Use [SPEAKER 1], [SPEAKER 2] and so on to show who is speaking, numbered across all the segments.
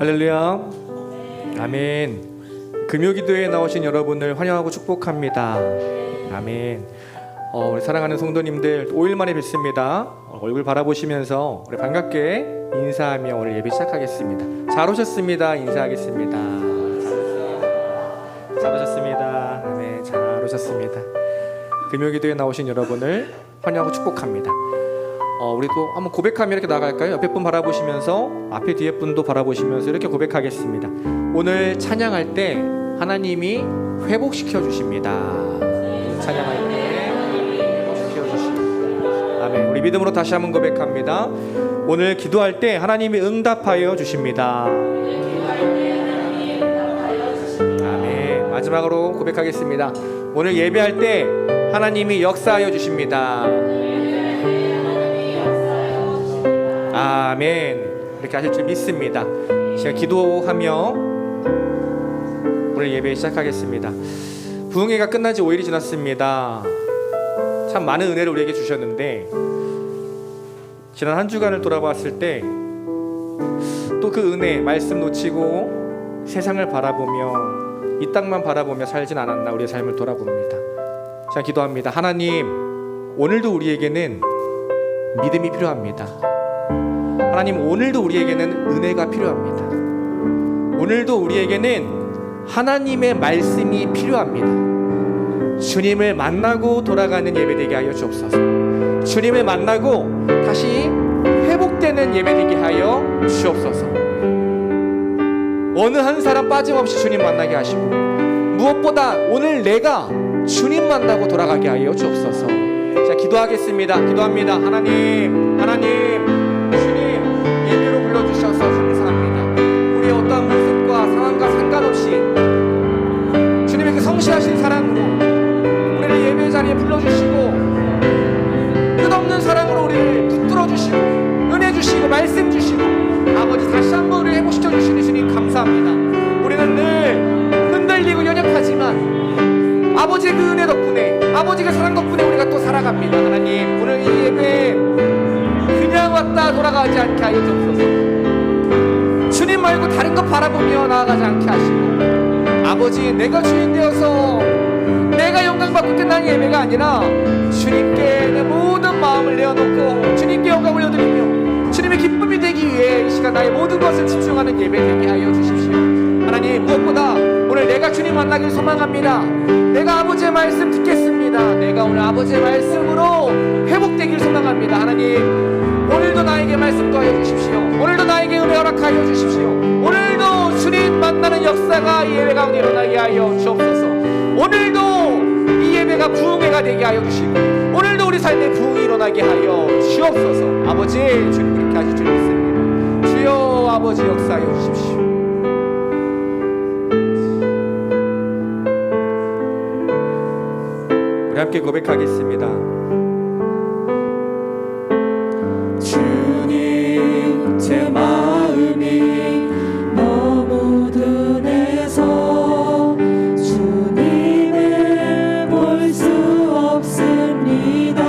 [SPEAKER 1] 할렐루야. 아멘. 금요기도에 나오신 여러분을 환영하고 축복합니다. 아멘. 우리 사랑하는 성도님들 5일 만에 뵙습니다. 얼굴 바라보시면서 우리 반갑게 인사하며 오늘 예배 시작하겠습니다. 잘 오셨습니다. 인사하겠습니다. 잘 오셨습니다. 아멘. 잘 오셨습니다. 금요기도에 나오신 여러분을 환영하고 축복합니다. 우리 또 한번 고백하며 이렇게 나갈까요? 옆에 분 바라보시면서 앞에 뒤에 분도 바라보시면서 이렇게 고백하겠습니다. 오늘 찬양할 때 하나님이 회복시켜 주십니다. 찬양할 때 회복시켜 주십니다. 아멘. 우리 믿음으로 다시 한번 고백합니다. 오늘 기도할 때 하나님이 응답하여 주십니다. 아멘. 마지막으로 고백하겠습니다. 오늘 예배할 때 하나님이 역사하여 주십니다. 아멘. 이렇게 하실 줄 믿습니다. 제가 기도하며 오늘 예배 시작하겠습니다. 부흥회가 끝난 지 5일이 지났습니다. 참 많은 은혜를 우리에게 주셨는데 지난 한 주간을 돌아봤을 때 또 그 은혜, 말씀 놓치고 세상을 바라보며 이 땅만 바라보며 살진 않았나 우리의 삶을 돌아봅니다. 제가 기도합니다. 하나님, 오늘도 우리에게는 믿음이 필요합니다. 하나님, 오늘도 우리에게는 은혜가 필요합니다. 오늘도 우리에게는 하나님의 말씀이 필요합니다. 주님을 만나고 돌아가는 예배되게 하여 주옵소서. 주님을 만나고 다시 회복되는 예배되게 하여 주옵소서. 어느 한 사람 빠짐없이 주님 만나게 하시고 무엇보다 오늘 내가 주님 만나고 돌아가게 하여 주옵소서. 자, 기도하겠습니다. 기도합니다. 하나님, 주님 예배로 불러주셔서 감사합니다. 우리의 어떠한 모습과 상황과 상관없이 주님의 그 성실하신 사랑으로 우리를 예배 자리에 불러주시고 끝없는 사랑으로 우리를 붙들어주시고 은혜 주시고 말씀 주시고 아버지 다시 한번 우리를 회복시켜 주시는 주님 감사합니다. 우리는 늘 흔들리고 연약하지만 아버지의 그 은혜 덕분에 아버지의 사랑 덕분에 우리가 또 살아갑니다. 하나님, 오늘 이 예배 그냥 왔다 돌아가지 않게 하여 주옵소서. 주님 말고 다른 것 바라보며 나아가지 않게 하시고 아버지, 내가 주인 되어서 내가 영광받고 끝나는 예배가 아니라 주님께 내 모든 마음을 내어놓고 주님께 영광을 올려드리며 주님의 기쁨이 되기 위해 이 시간 나의 모든 것을 집중하는 예배 되게 하여 주십시오. 하나님, 무엇보다 오늘 내가 주님 만나길 소망합니다. 내가 아버지의 말씀 듣겠습니다. 내가 오늘 아버지의 말씀으로 회복되길 소망합니다. 하나님, 오늘도 나에게 말씀 더하여 주십시오. 오늘도 나에게 은혜 허락하여 주십시오. 오늘도 주님 만나는 역사가 이 예배 가운데 일어나게 하여 주옵소서. 오늘도 이 예배가 부흥회가 되게 하여 주시고 오늘도 우리 삶에 부흥이 일어나게 하여 주옵소서. 아버지, 주님 그렇게 하실 줄 믿습니다. 주여, 아버지 역사하여 주십시오. 우리 함께 고백하겠습니다.
[SPEAKER 2] 주님, 제 마음이 너무 둔해서 주님을 볼 수 없습니다.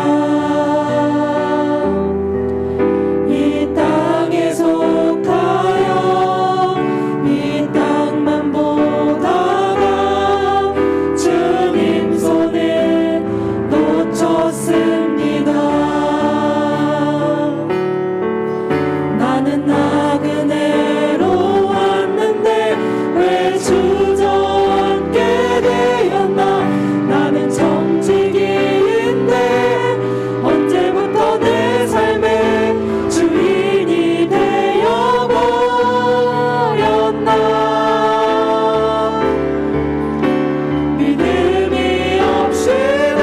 [SPEAKER 2] 이 땅에 속하여 이 땅만 보다가 주님 손에 놓쳤습니다. 나는 나그네로 왔는데 왜 주저앉게 되었나. 나는 정직인데 언제부터 내 삶의 주인이 되어버렸나. 믿음이 없이는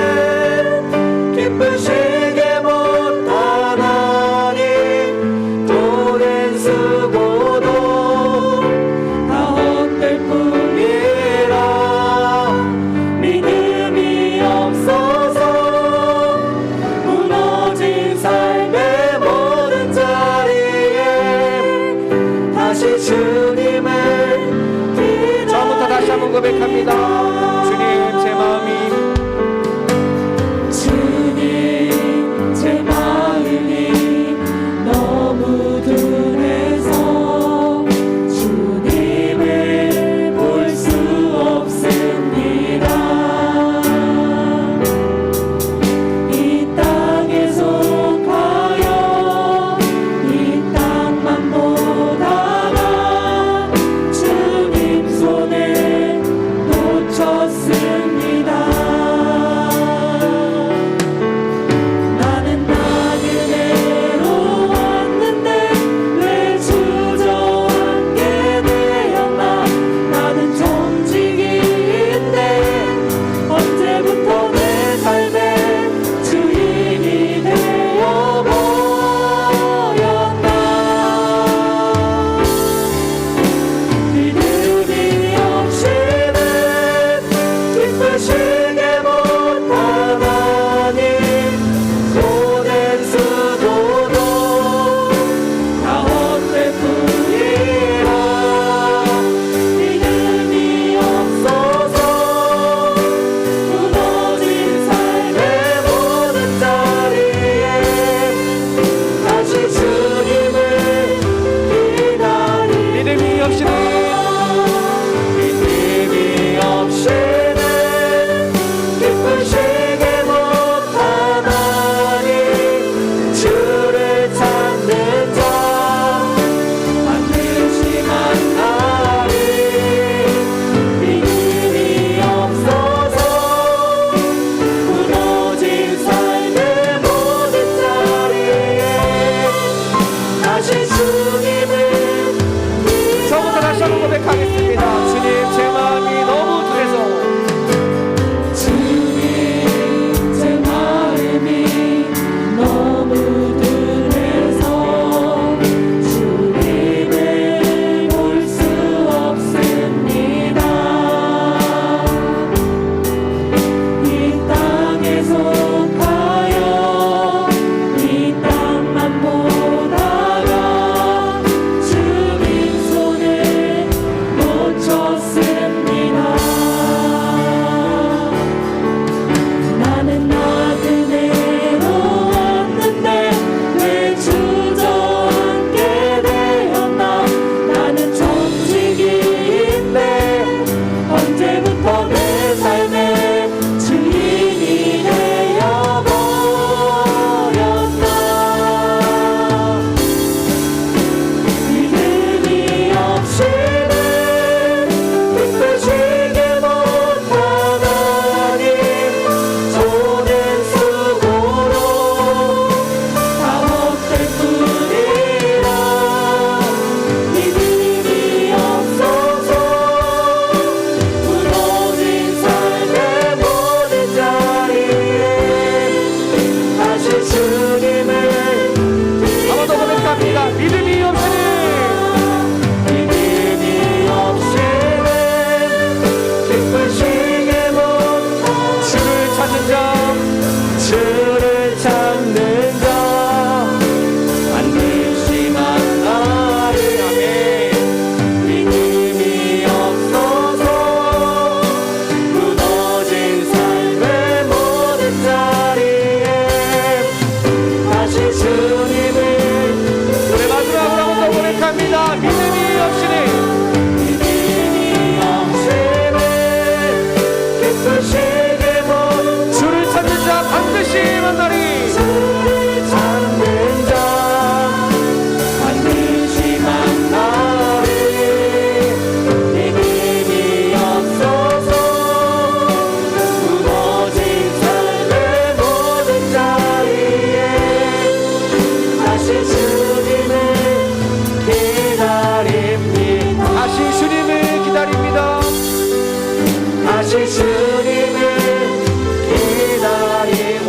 [SPEAKER 2] 기쁘시게 못하나니 돈은 쓰고도 다 헛될 뿐이라. 믿음이 없어서 무너진 삶의 모든 자리에 다시 주님을
[SPEAKER 1] 처음부터 다시 한번 고백합니다. 주님, 제 마음이
[SPEAKER 2] 주님, 제 마음이 너무 둔해서 주님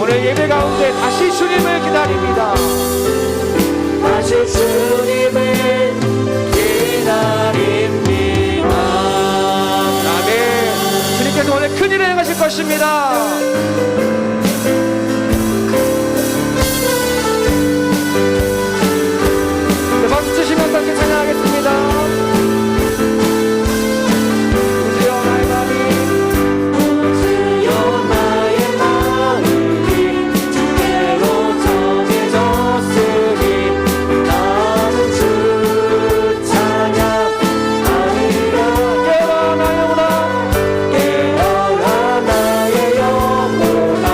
[SPEAKER 1] 오늘 예배 가운데 다시 주님을 기다립니다.
[SPEAKER 2] 다시 주님을 기다립니다.
[SPEAKER 1] 아멘. 주님께서 오늘 큰일을 행하실 것입니다. 네, 박수 치시면서 함께 찬양하겠습니다. 주여 나의 마음이
[SPEAKER 2] 주여 나의 마음이 주께로 정해졌으니 나는 주 찬양하리라.
[SPEAKER 1] 깨어라 나의 영혼아,
[SPEAKER 2] 깨어라 나의 영혼아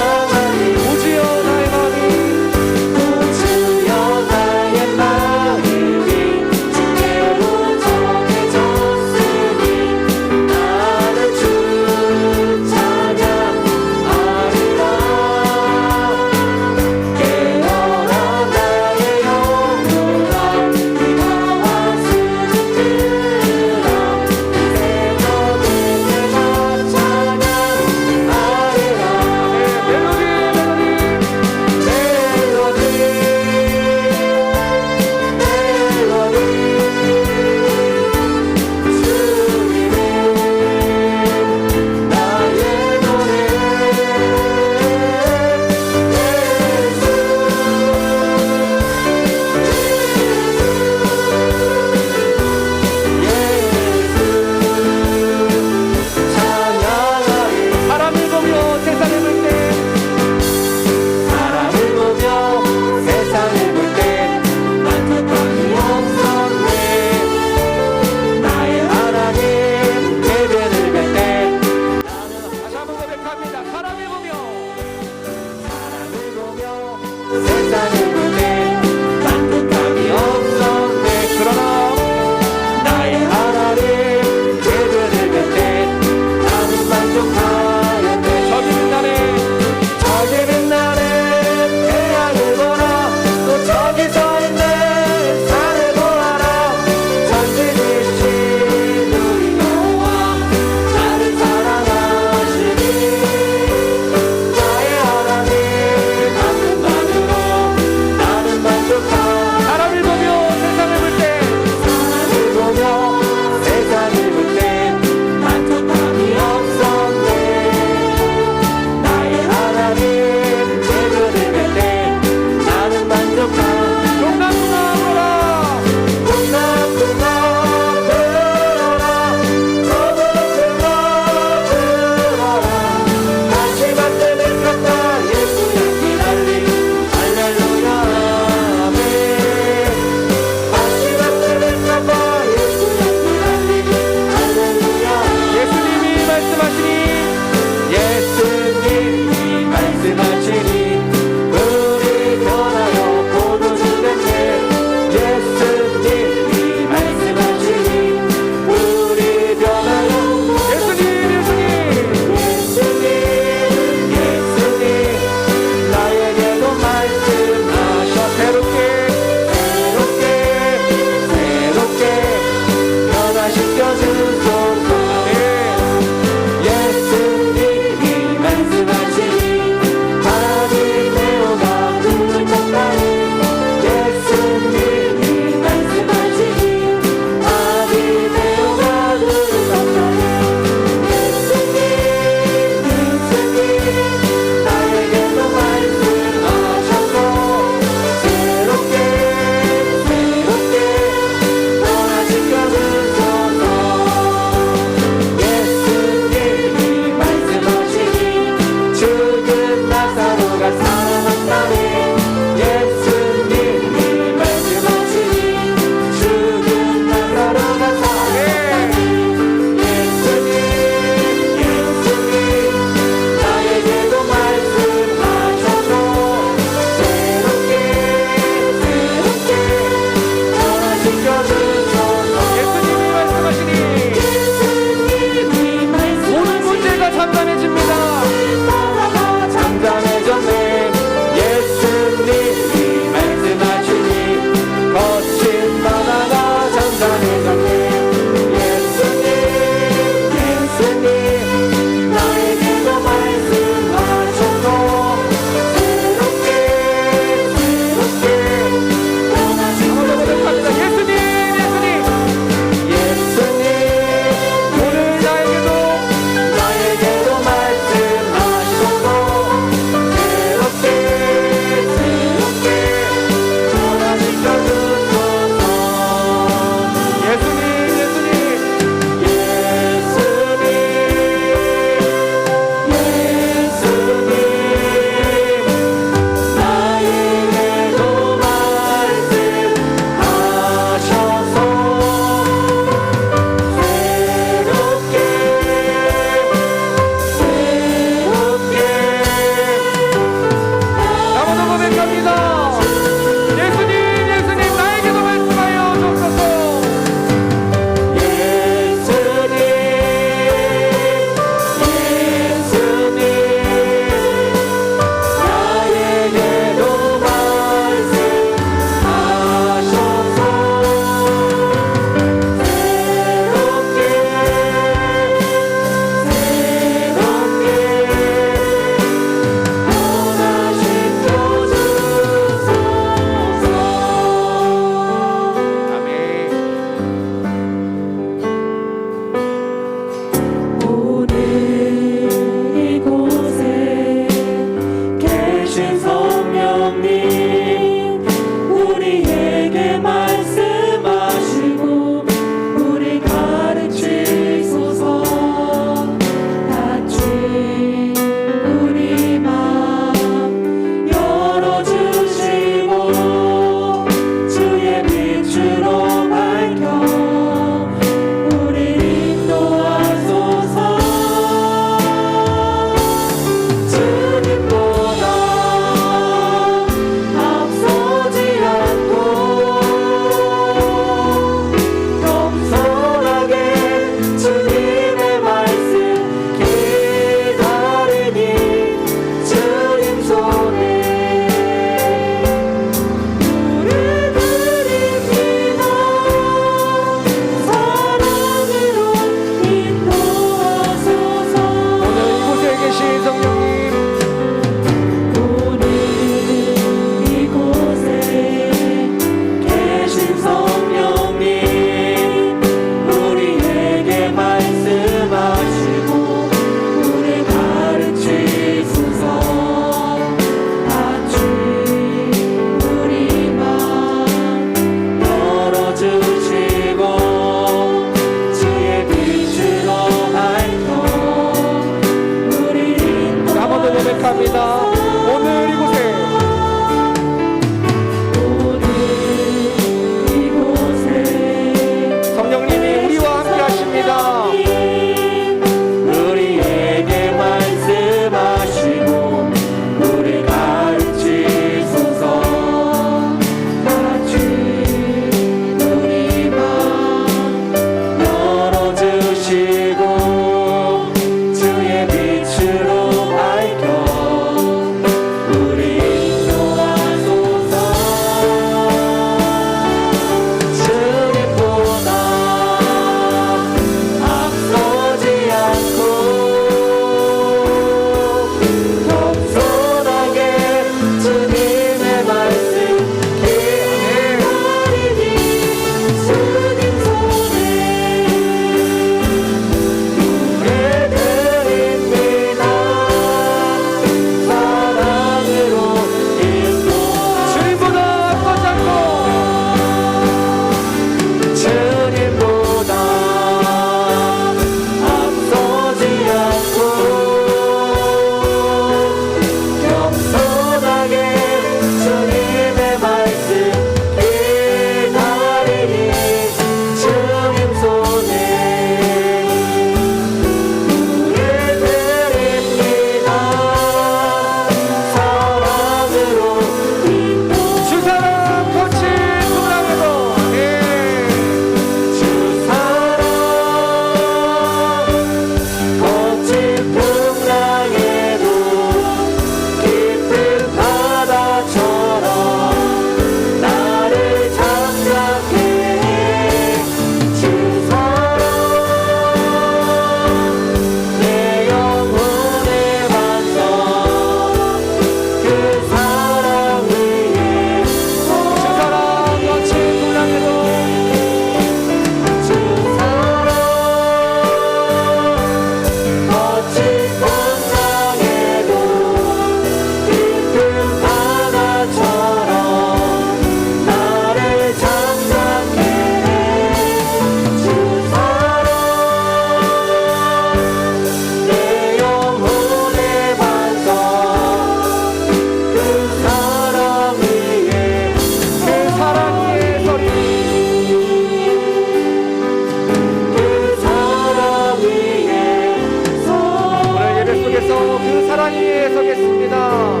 [SPEAKER 1] 그 사랑 위에 서겠습니다.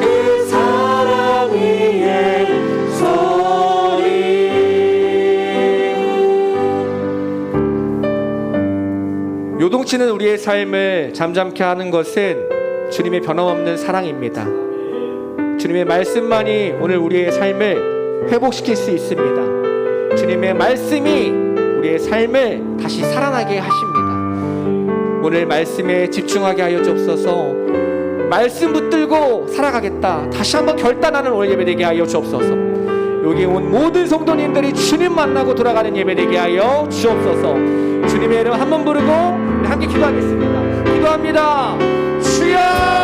[SPEAKER 2] 그 사랑 위에 서리.
[SPEAKER 1] 요동치는 우리의 삶을 잠잠케 하는 것은 주님의 변함없는 사랑입니다. 주님의 말씀만이 오늘 우리의 삶을 회복시킬 수 있습니다. 주님의 말씀이 우리의 삶을 다시 살아나게 하십니다. 오늘 말씀에 집중하게 하여 주옵소서. 말씀 붙들고 살아가겠다 다시 한번 결단하는 오늘 예배되게 하여 주옵소서. 여기 온 모든 성도님들이 주님 만나고 돌아가는 예배되게 하여 주옵소서. 주님의 이름 한번 부르고 우리 함께 기도하겠습니다. 기도합니다. 주여!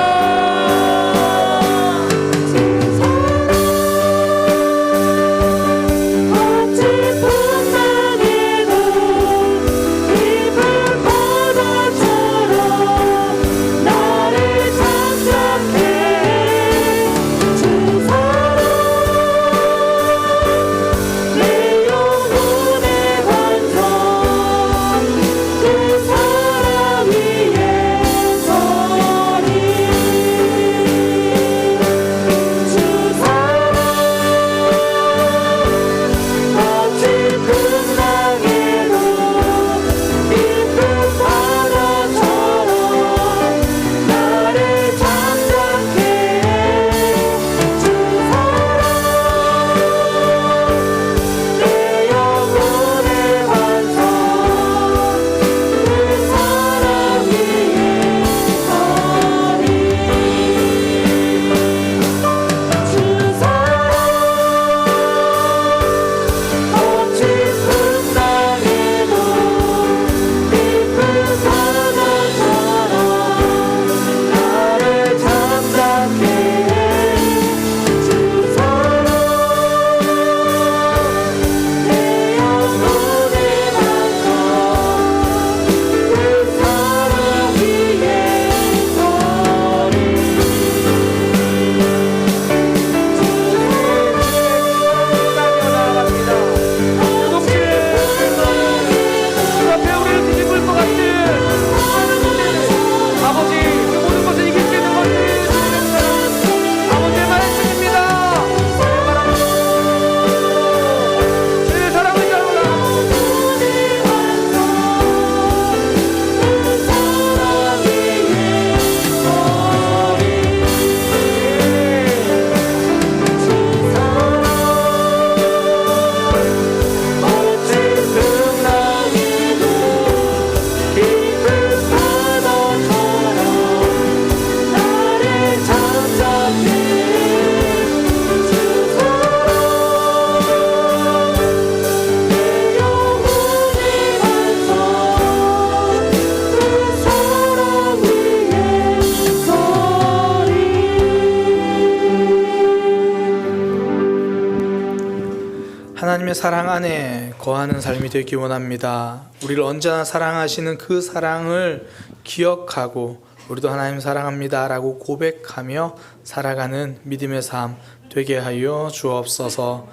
[SPEAKER 3] 하나님의 사랑 안에 거하는 삶이 되기 원합니다. 우리를 언제나 사랑하시는 그 사랑을 기억하고 우리도 하나님 사랑합니다 라고 고백하며 살아가는 믿음의 삶 되게 하여 주옵소서.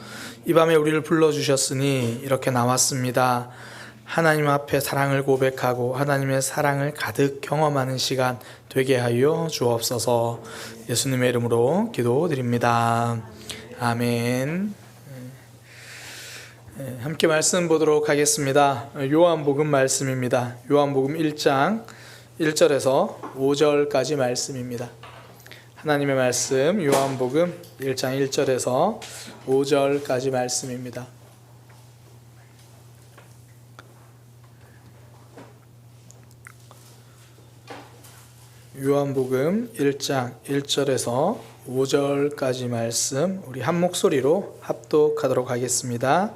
[SPEAKER 3] 이 밤에 우리를 불러주셨으니 이렇게 나왔습니다. 하나님 앞에 사랑을 고백하고 하나님의 사랑을 가득 경험하는 시간 되게 하여 주옵소서. 예수님의 이름으로 기도드립니다. 아멘. 함께 말씀 보도록 하겠습니다. 요한복음 말씀입니다. 요한복음 1장 1절에서 5절까지 말씀입니다. 하나님의 말씀 요한복음 1장 1절에서 5절까지 말씀입니다. 요한복음 1장 1절에서 5절까지 말씀 우리 한 목소리로 합독하도록 하겠습니다.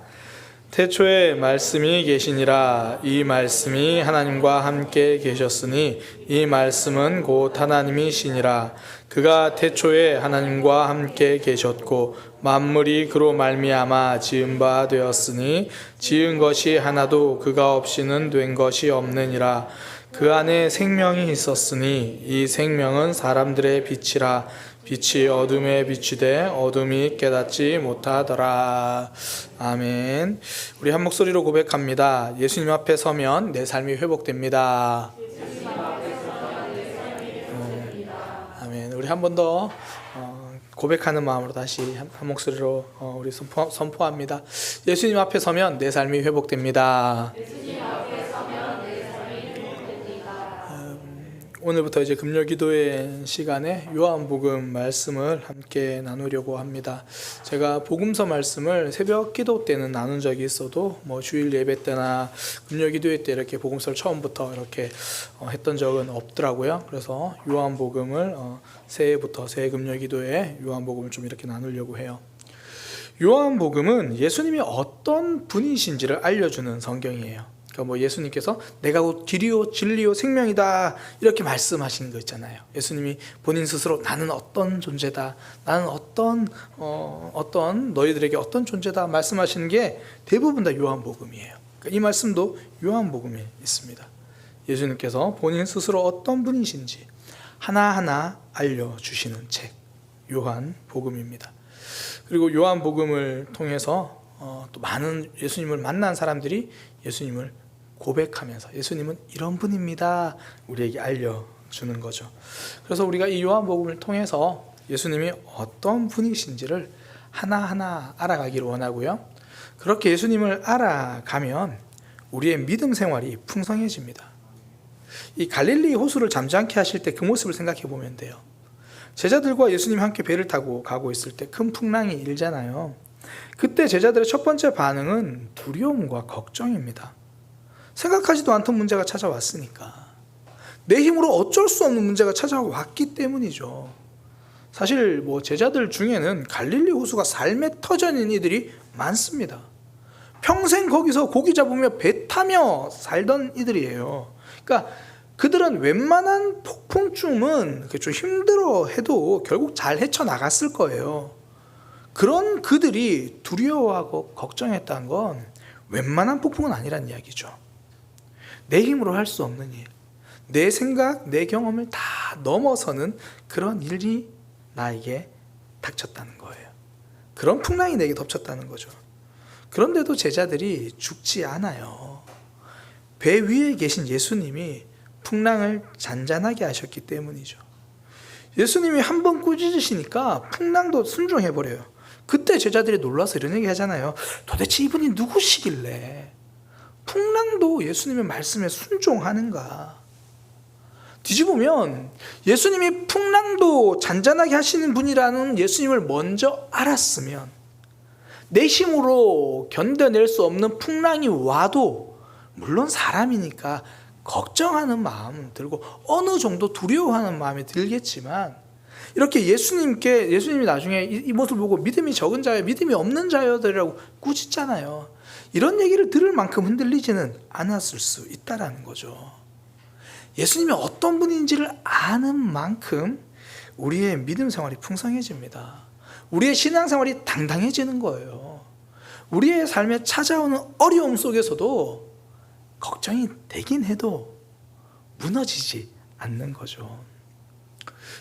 [SPEAKER 3] 태초에 말씀이 계시니라. 이 말씀이 하나님과 함께 계셨으니 이 말씀은 곧 하나님이시니라. 그가 태초에 하나님과 함께 계셨고 만물이 그로 말미암아 지은 바 되었으니 지은 것이 하나도 그가 없이는 된 것이 없느니라. 그 안에 생명이 있었으니 이 생명은 사람들의 빛이라. 빛이 어둠에 비추되 어둠이 깨닫지 못하더라. 아멘. 우리 한 목소리로 고백합니다. 예수님 앞에 서면 내 삶이 회복됩니다. 아멘. 우리 한 번 더 고백하는 마음으로 다시 한 목소리로 우리 선포합니다. 예수님 앞에 서면 내 삶이 회복됩니다. 오늘부터 이제 금요 기도회 시간에 요한복음 말씀을 함께 나누려고 합니다. 제가 복음서 말씀을 새벽 기도 때는 나눈 적이 있어도 뭐 주일 예배 때나 금요 기도회 때 이렇게 복음서를 처음부터 이렇게 했던 적은 없더라고요. 그래서 요한복음을 새해부터 새해 금요 기도회 요한복음을 좀 이렇게 나누려고 해요. 요한복음은 예수님이 어떤 분이신지를 알려주는 성경이에요. 그러니까 뭐 예수님께서 내가 곧 길이요 진리요 생명이다 이렇게 말씀하시는 거 있잖아요. 예수님이 본인 스스로 나는 어떤 존재다, 나는 어떤 너희들에게 어떤 존재다 말씀하시는 게 대부분 다 요한복음이에요. 그러니까 이 말씀도 요한복음에 있습니다. 예수님께서 본인 스스로 어떤 분이신지 하나하나 알려주시는 책 요한복음입니다. 그리고 요한복음을 통해서 또 많은 예수님을 만난 사람들이 예수님을 고백하면서 예수님은 이런 분입니다 우리에게 알려주는 거죠. 그래서 우리가 이 요한복음을 통해서 예수님이 어떤 분이신지를 하나하나 알아가기를 원하고요. 그렇게 예수님을 알아가면 우리의 믿음 생활이 풍성해집니다. 이 갈릴리 호수를 잠잠케 하실 때 그 모습을 생각해 보면 돼요. 제자들과 예수님이 함께 배를 타고 가고 있을 때 큰 풍랑이 일잖아요. 그때 제자들의 첫 번째 반응은 두려움과 걱정입니다. 생각하지도 않던 문제가 찾아왔으니까, 내 힘으로 어쩔 수 없는 문제가 찾아왔기 때문이죠. 사실 뭐 제자들 중에는 갈릴리 호수가 삶의 터전인 이들이 많습니다. 평생 거기서 고기 잡으며 배 타며 살던 이들이에요. 그러니까 그들은 웬만한 폭풍쯤은 좀 힘들어 해도 결국 잘 헤쳐나갔을 거예요. 그런 그들이 두려워하고 걱정했다는 건 웬만한 폭풍은 아니란 이야기죠. 내 힘으로 할 수 없는 일, 내 생각, 내 경험을 다 넘어서는 그런 일이 나에게 닥쳤다는 거예요. 그런 풍랑이 내게 덮쳤다는 거죠. 그런데도 제자들이 죽지 않아요. 배 위에 계신 예수님이 풍랑을 잔잔하게 하셨기 때문이죠. 예수님이 한 번 꾸짖으시니까 풍랑도 순종해버려요. 그때 제자들이 놀라서 이런 얘기 하잖아요. 도대체 이분이 누구시길래 풍랑도 예수님의 말씀에 순종하는가? 뒤집으면 예수님이 풍랑도 잔잔하게 하시는 분이라는 예수님을 먼저 알았으면 내 힘으로 견뎌낼 수 없는 풍랑이 와도 물론 사람이니까 걱정하는 마음은 들고 어느 정도 두려워하는 마음이 들겠지만, 이렇게 예수님이 나중에 이 모습을 보고 믿음이 적은 자여 믿음이 없는 자여들이라고 꾸짖잖아요. 이런 얘기를 들을 만큼 흔들리지는 않았을 수 있다라는 거죠. 예수님이 어떤 분인지를 아는 만큼 우리의 믿음 생활이 풍성해집니다. 우리의 신앙 생활이 당당해지는 거예요. 우리의 삶에 찾아오는 어려움 속에서도 걱정이 되긴 해도 무너지지 않는 거죠.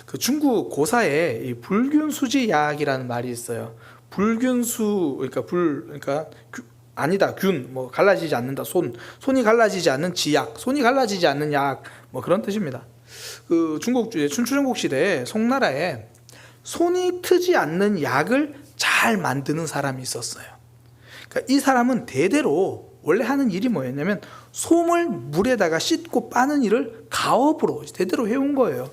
[SPEAKER 3] 그 중국 고사에 이 불균수지약이라는 말이 있어요. 불균수 그러니까 균 갈라지지 않는다. 손이 갈라지지 않는 지약, 손이 갈라지지 않는 약 그런 뜻입니다. 그 중국 춘추전국 시대에 송나라에 손이 트지 않는 약을 잘 만드는 사람이 있었어요. 그러니까 이 사람은 대대로 원래 하는 일이 뭐였냐면 솜을 물에다가 씻고 빠는 일을 가업으로 대대로 해온 거예요.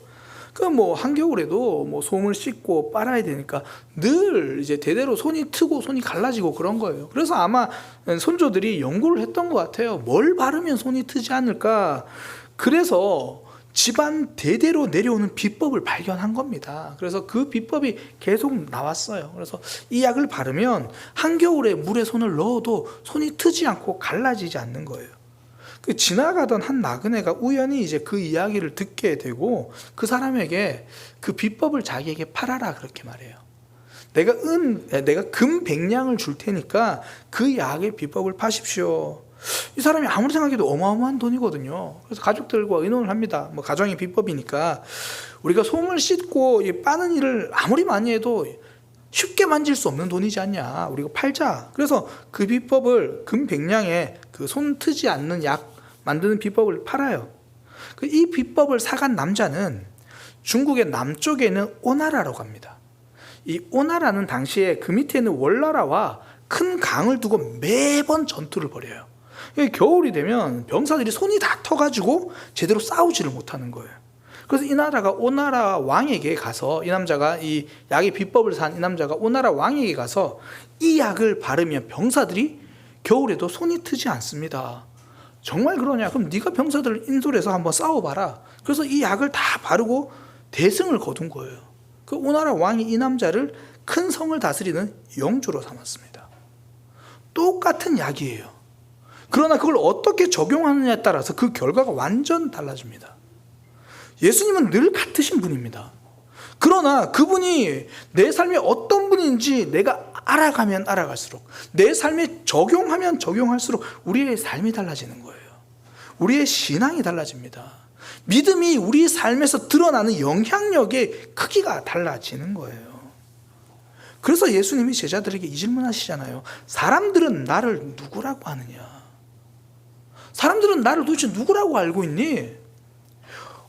[SPEAKER 3] 그 한겨울에도 솜을 씻고 빨아야 되니까 늘 이제 대대로 손이 트고 손이 갈라지고 그런 거예요. 그래서 아마 선조들이 연구를 했던 것 같아요. 뭘 바르면 손이 트지 않을까? 그래서 집안 대대로 내려오는 비법을 발견한 겁니다. 그래서 그 비법이 계속 나왔어요. 그래서 이 약을 바르면 한겨울에 물에 손을 넣어도 손이 트지 않고 갈라지지 않는 거예요. 그 지나가던 한 나그네가 우연히 이제 그 이야기를 듣게 되고 그 사람에게 그 비법을 자기에게 팔아라 그렇게 말해요. 내가 금 100냥을 줄 테니까 그 약의 비법을 파십시오. 이 사람이 아무리 생각해도 어마어마한 돈이거든요. 그래서 가족들과 의논을 합니다. 가정의 비법이니까 우리가 솜을 씻고 빠는 일을 아무리 많이 해도 쉽게 만질 수 없는 돈이지 않냐. 우리가 팔자. 그래서 그 비법을 금 100냥에 그 손 트지 않는 약 만드는 비법을 팔아요. 이 비법을 사간 남자는 중국의 남쪽에 있는 오나라라고 합니다. 이 오나라는 당시에 그 밑에 있는 월나라와 큰 강을 두고 매번 전투를 벌여요. 겨울이 되면 병사들이 손이 다 터가지고 제대로 싸우지를 못하는 거예요. 그래서 이 나라가 오나라 왕에게 가서, 이 남자가 이 약의 비법을 산 이 남자가 오나라 왕에게 가서 이 약을 바르면 병사들이 겨울에도 손이 트지 않습니다. 정말 그러냐? 그럼 네가 병사들을 인솔해서 한번 싸워봐라. 그래서 이 약을 다 바르고 대승을 거둔 거예요. 그 오나라 왕이 이 남자를 큰 성을 다스리는 영주로 삼았습니다. 똑같은 약이에요. 그러나 그걸 어떻게 적용하느냐에 따라서 그 결과가 완전 달라집니다. 예수님은 늘 같으신 분입니다. 그러나 그분이 내 삶에 어떤 분인지 내가 알아가면 알아갈수록, 내 삶에 적용하면 적용할수록 우리의 삶이 달라지는 거예요. 우리의 신앙이 달라집니다. 믿음이 우리 삶에서 드러나는 영향력의 크기가 달라지는 거예요. 그래서 예수님이 제자들에게 이 질문하시잖아요. 사람들은 나를 누구라고 하느냐? 사람들은 나를 도대체 누구라고 알고 있니?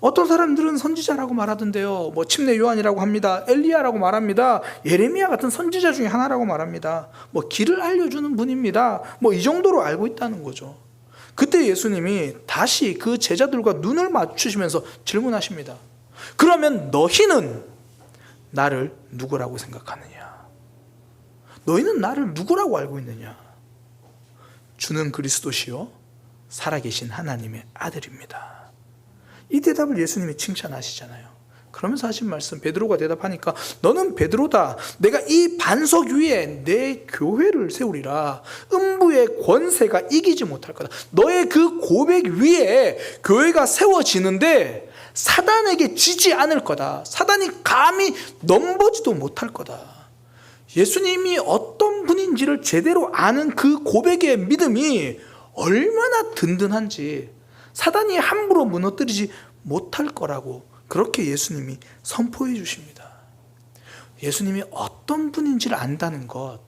[SPEAKER 3] 어떤 사람들은 선지자라고 말하던데요. 뭐 침례 요한이라고 합니다. 엘리야라고 말합니다. 예레미야 같은 선지자 중에 하나라고 말합니다. 뭐 길을 알려주는 분입니다. 뭐 이 정도로 알고 있다는 거죠. 그때 예수님이 다시 그 제자들과 눈을 맞추시면서 질문하십니다. 그러면 너희는 나를 누구라고 생각하느냐? 너희는 나를 누구라고 알고 있느냐? 주는 그리스도시요 살아계신 하나님의 아들입니다. 이 대답을 예수님이 칭찬하시잖아요. 그러면서 하신 말씀, 베드로가 대답하니까 너는 베드로다. 내가 이 반석 위에 내 교회를 세우리라. 음부의 권세가 이기지 못할 거다. 너의 그 고백 위에 교회가 세워지는데 사단에게 지지 않을 거다. 사단이 감히 넘보지도 못할 거다. 예수님이 어떤 분인지를 제대로 아는 그 고백의 믿음이 얼마나 든든한지 사단이 함부로 무너뜨리지 못할 거라고 그렇게 예수님이 선포해 주십니다. 예수님이 어떤 분인지를 안다는 것,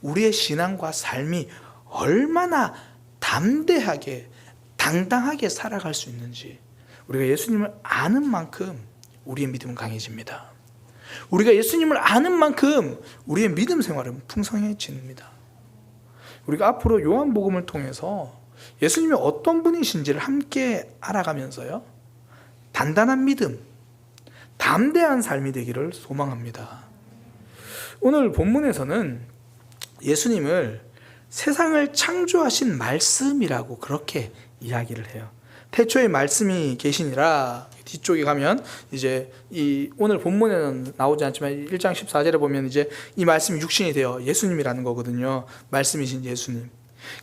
[SPEAKER 3] 우리의 신앙과 삶이 얼마나 담대하게 당당하게 살아갈 수 있는지, 우리가 예수님을 아는 만큼 우리의 믿음은 강해집니다. 우리가 예수님을 아는 만큼 우리의 믿음 생활은 풍성해집니다. 우리가 앞으로 요한복음을 통해서 예수님이 어떤 분이신지를 함께 알아가면서요, 단단한 믿음, 담대한 삶이 되기를 소망합니다. 오늘 본문에서는 예수님을 세상을 창조하신 말씀이라고 그렇게 이야기를 해요. 태초에 말씀이 계시니라. 뒤쪽에 가면 이제 이 오늘 본문에는 나오지 않지만 1장 14절에 보면 이제 이 말씀이 육신이 되어 예수님이라는 거거든요. 말씀이신 예수님.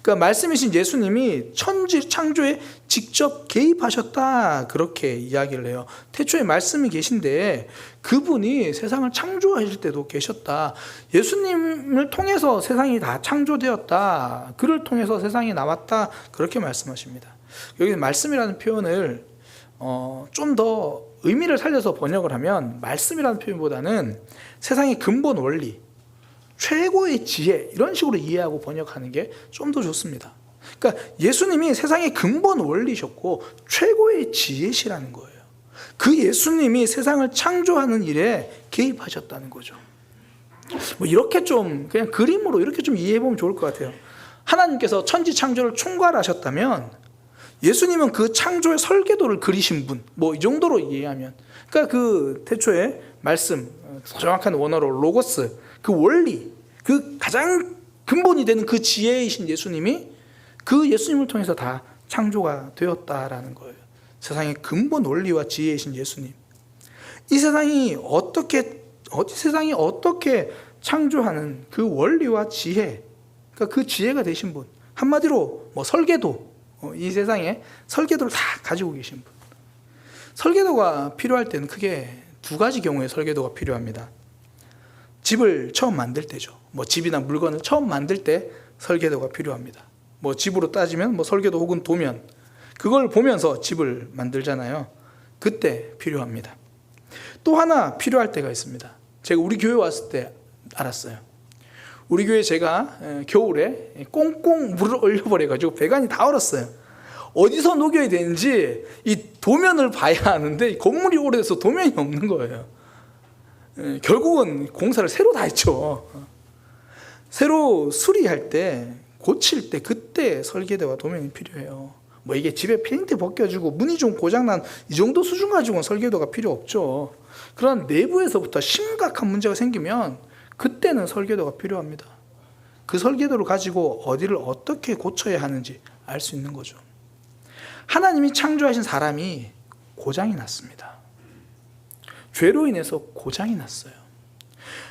[SPEAKER 3] 그러니까 말씀이신 예수님이 천지 창조에 직접 개입하셨다 그렇게 이야기를 해요. 태초에 말씀이 계신데 그분이 세상을 창조하실 때도 계셨다. 예수님을 통해서 세상이 다 창조되었다. 그를 통해서 세상이 나왔다 그렇게 말씀하십니다. 여기 말씀이라는 표현을 좀 더 의미를 살려서 번역을 하면 말씀이라는 표현보다는 세상의 근본 원리, 최고의 지혜 이런 식으로 이해하고 번역하는 게 좀 더 좋습니다. 그러니까 예수님이 세상의 근본 원리셨고 최고의 지혜시라는 거예요. 그 예수님이 세상을 창조하는 일에 개입하셨다는 거죠. 뭐 이렇게 좀 그냥 그림으로 이렇게 좀 이해해 보면 좋을 것 같아요. 하나님께서 천지 창조를 총괄하셨다면 예수님은 그 창조의 설계도를 그리신 분, 뭐 이 정도로 이해하면, 그러니까 그 태초에 말씀, 정확한 원어로 로고스, 그 원리, 그 가장 근본이 되는 그 지혜이신 예수님이 그 예수님을 통해서 다 창조가 되었다라는 거예요. 세상의 근본 원리와 지혜이신 예수님. 이 세상이 어떻게 창조하는 그 원리와 지혜, 그러니까 그 지혜가 되신 분, 한마디로 뭐 설계도, 이 세상에 설계도를 다 가지고 계신 분. 설계도가 필요할 때는 크게 두 가지 경우에 설계도가 필요합니다. 집을 처음 만들 때죠. 뭐 집이나 물건을 처음 만들 때 설계도가 필요합니다. 뭐 집으로 따지면 뭐 설계도 혹은 도면, 그걸 보면서 집을 만들잖아요. 그때 필요합니다. 또 하나 필요할 때가 있습니다. 제가 우리 교회 왔을 때 알았어요. 우리 교회 제가 겨울에 꽁꽁 물을 얼려버려가지고 배관이 다 얼었어요. 어디서 녹여야 되는지 이 도면을 봐야 하는데 건물이 오래돼서 도면이 없는 거예요. 결국은 공사를 새로 다 했죠. 새로 수리할 때, 고칠 때 그때 설계도와 도면이 필요해요. 뭐 이게 집에 페인트 벗겨지고 문이 좀 고장난 이 정도 수준 가지고는 설계도가 필요 없죠. 그런 내부에서부터 심각한 문제가 생기면 그때는 설계도가 필요합니다. 그 설계도를 가지고 어디를 어떻게 고쳐야 하는지 알 수 있는 거죠. 하나님이 창조하신 사람이 고장이 났습니다. 죄로 인해서 고장이 났어요.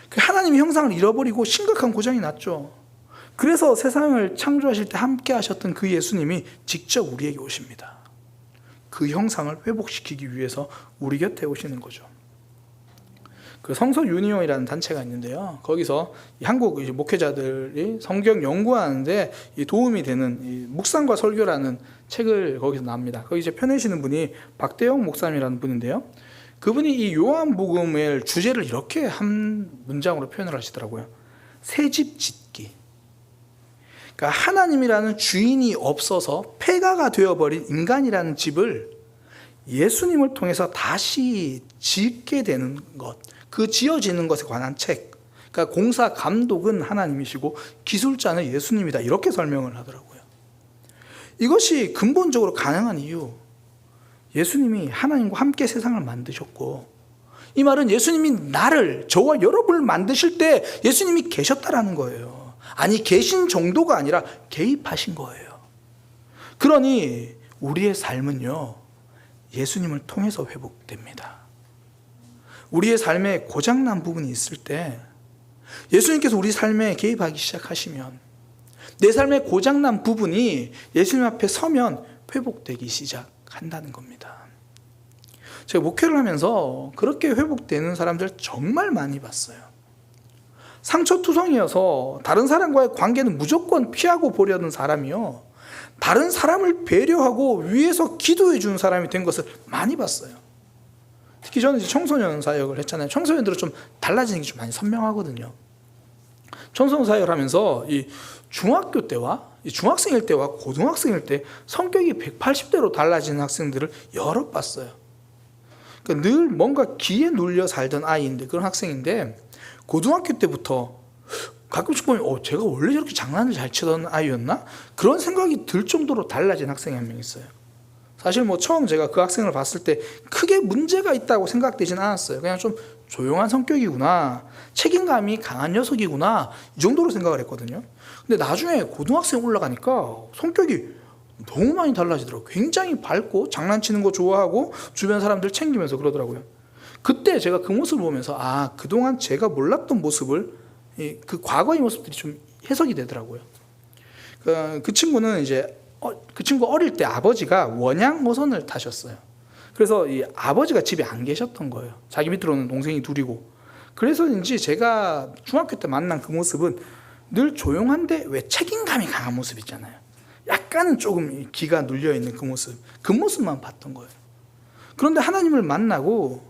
[SPEAKER 3] 그 하나님의 형상을 잃어버리고 심각한 고장이 났죠. 그래서 세상을 창조하실 때 함께 하셨던 그 예수님이 직접 우리에게 오십니다. 그 형상을 회복시키기 위해서 우리 곁에 오시는 거죠. 그 성서 유니온이라는 단체가 있는데요. 거기서 한국 목회자들이 성경 연구하는데 도움이 되는 이 묵상과 설교라는 책을 거기서 납니다. 거기 이제 펴내시는 분이 박대영 목사님이라는 분인데요. 그분이 이 요한복음의 주제를 이렇게 한 문장으로 표현을 하시더라고요. 새집 짓기. 그러니까 하나님이라는 주인이 없어서 폐가가 되어버린 인간이라는 집을 예수님을 통해서 다시 짓게 되는 것, 그 지어지는 것에 관한 책. 그러니까 공사 감독은 하나님이시고 기술자는 예수님이다. 이렇게 설명을 하더라고요. 이것이 근본적으로 가능한 이유. 예수님이 하나님과 함께 세상을 만드셨고, 이 말은 예수님이 나를, 저와 여러분을 만드실 때 예수님이 계셨다라는 거예요. 아니, 계신 정도가 아니라 개입하신 거예요. 그러니 우리의 삶은요, 예수님을 통해서 회복됩니다. 우리의 삶에 고장난 부분이 있을 때 예수님께서 우리 삶에 개입하기 시작하시면, 내 삶에 고장난 부분이 예수님 앞에 서면 회복되기 시작한다는 겁니다. 제가 목회를 하면서 그렇게 회복되는 사람들 정말 많이 봤어요. 상처투성이어서 다른 사람과의 관계는 무조건 피하고 보려는 사람이요, 다른 사람을 배려하고 위해서 기도해 주는 사람이 된 것을 많이 봤어요. 특히 저는 이제 청소년 사역을 했잖아요. 청소년들은 좀 달라지는 게 좀 많이 선명하거든요. 청소년 사역을 하면서 이 중학교 때와 이 중학생일 때와 고등학생일 때 성격이 180대로 달라지는 학생들을 여러 봤어요. 그러니까 늘 뭔가 기에 눌려 살던 아이인데, 그런 학생인데 고등학교 때부터 가끔씩 보면 제가 원래 저렇게 장난을 잘 치던 아이였나? 그런 생각이 들 정도로 달라진 학생이 한 명 있어요. 사실 뭐 처음 제가 그 학생을 봤을 때 크게 문제가 있다고 생각되진 않았어요. 그냥 좀 조용한 성격이구나, 책임감이 강한 녀석이구나, 이 정도로 생각을 했거든요. 근데 나중에 고등학생 올라가니까 성격이 너무 많이 달라지더라고요. 굉장히 밝고 장난치는 거 좋아하고 주변 사람들 챙기면서 그러더라고요. 그때 제가 그 모습을 보면서 그동안 제가 몰랐던 모습을, 그 과거의 모습들이 좀 해석이 되더라고요. 그 친구는 이제 그 친구 어릴 때 아버지가 원양어선을 타셨어요. 그래서 이 아버지가 집에 안 계셨던 거예요. 자기 밑으로는 동생이 둘이고. 그래서인지 제가 중학교 때 만난 그 모습은 늘 조용한데 왜 책임감이 강한 모습 있잖아요. 약간은 조금 기가 눌려있는 그 모습만 봤던 거예요. 그런데 하나님을 만나고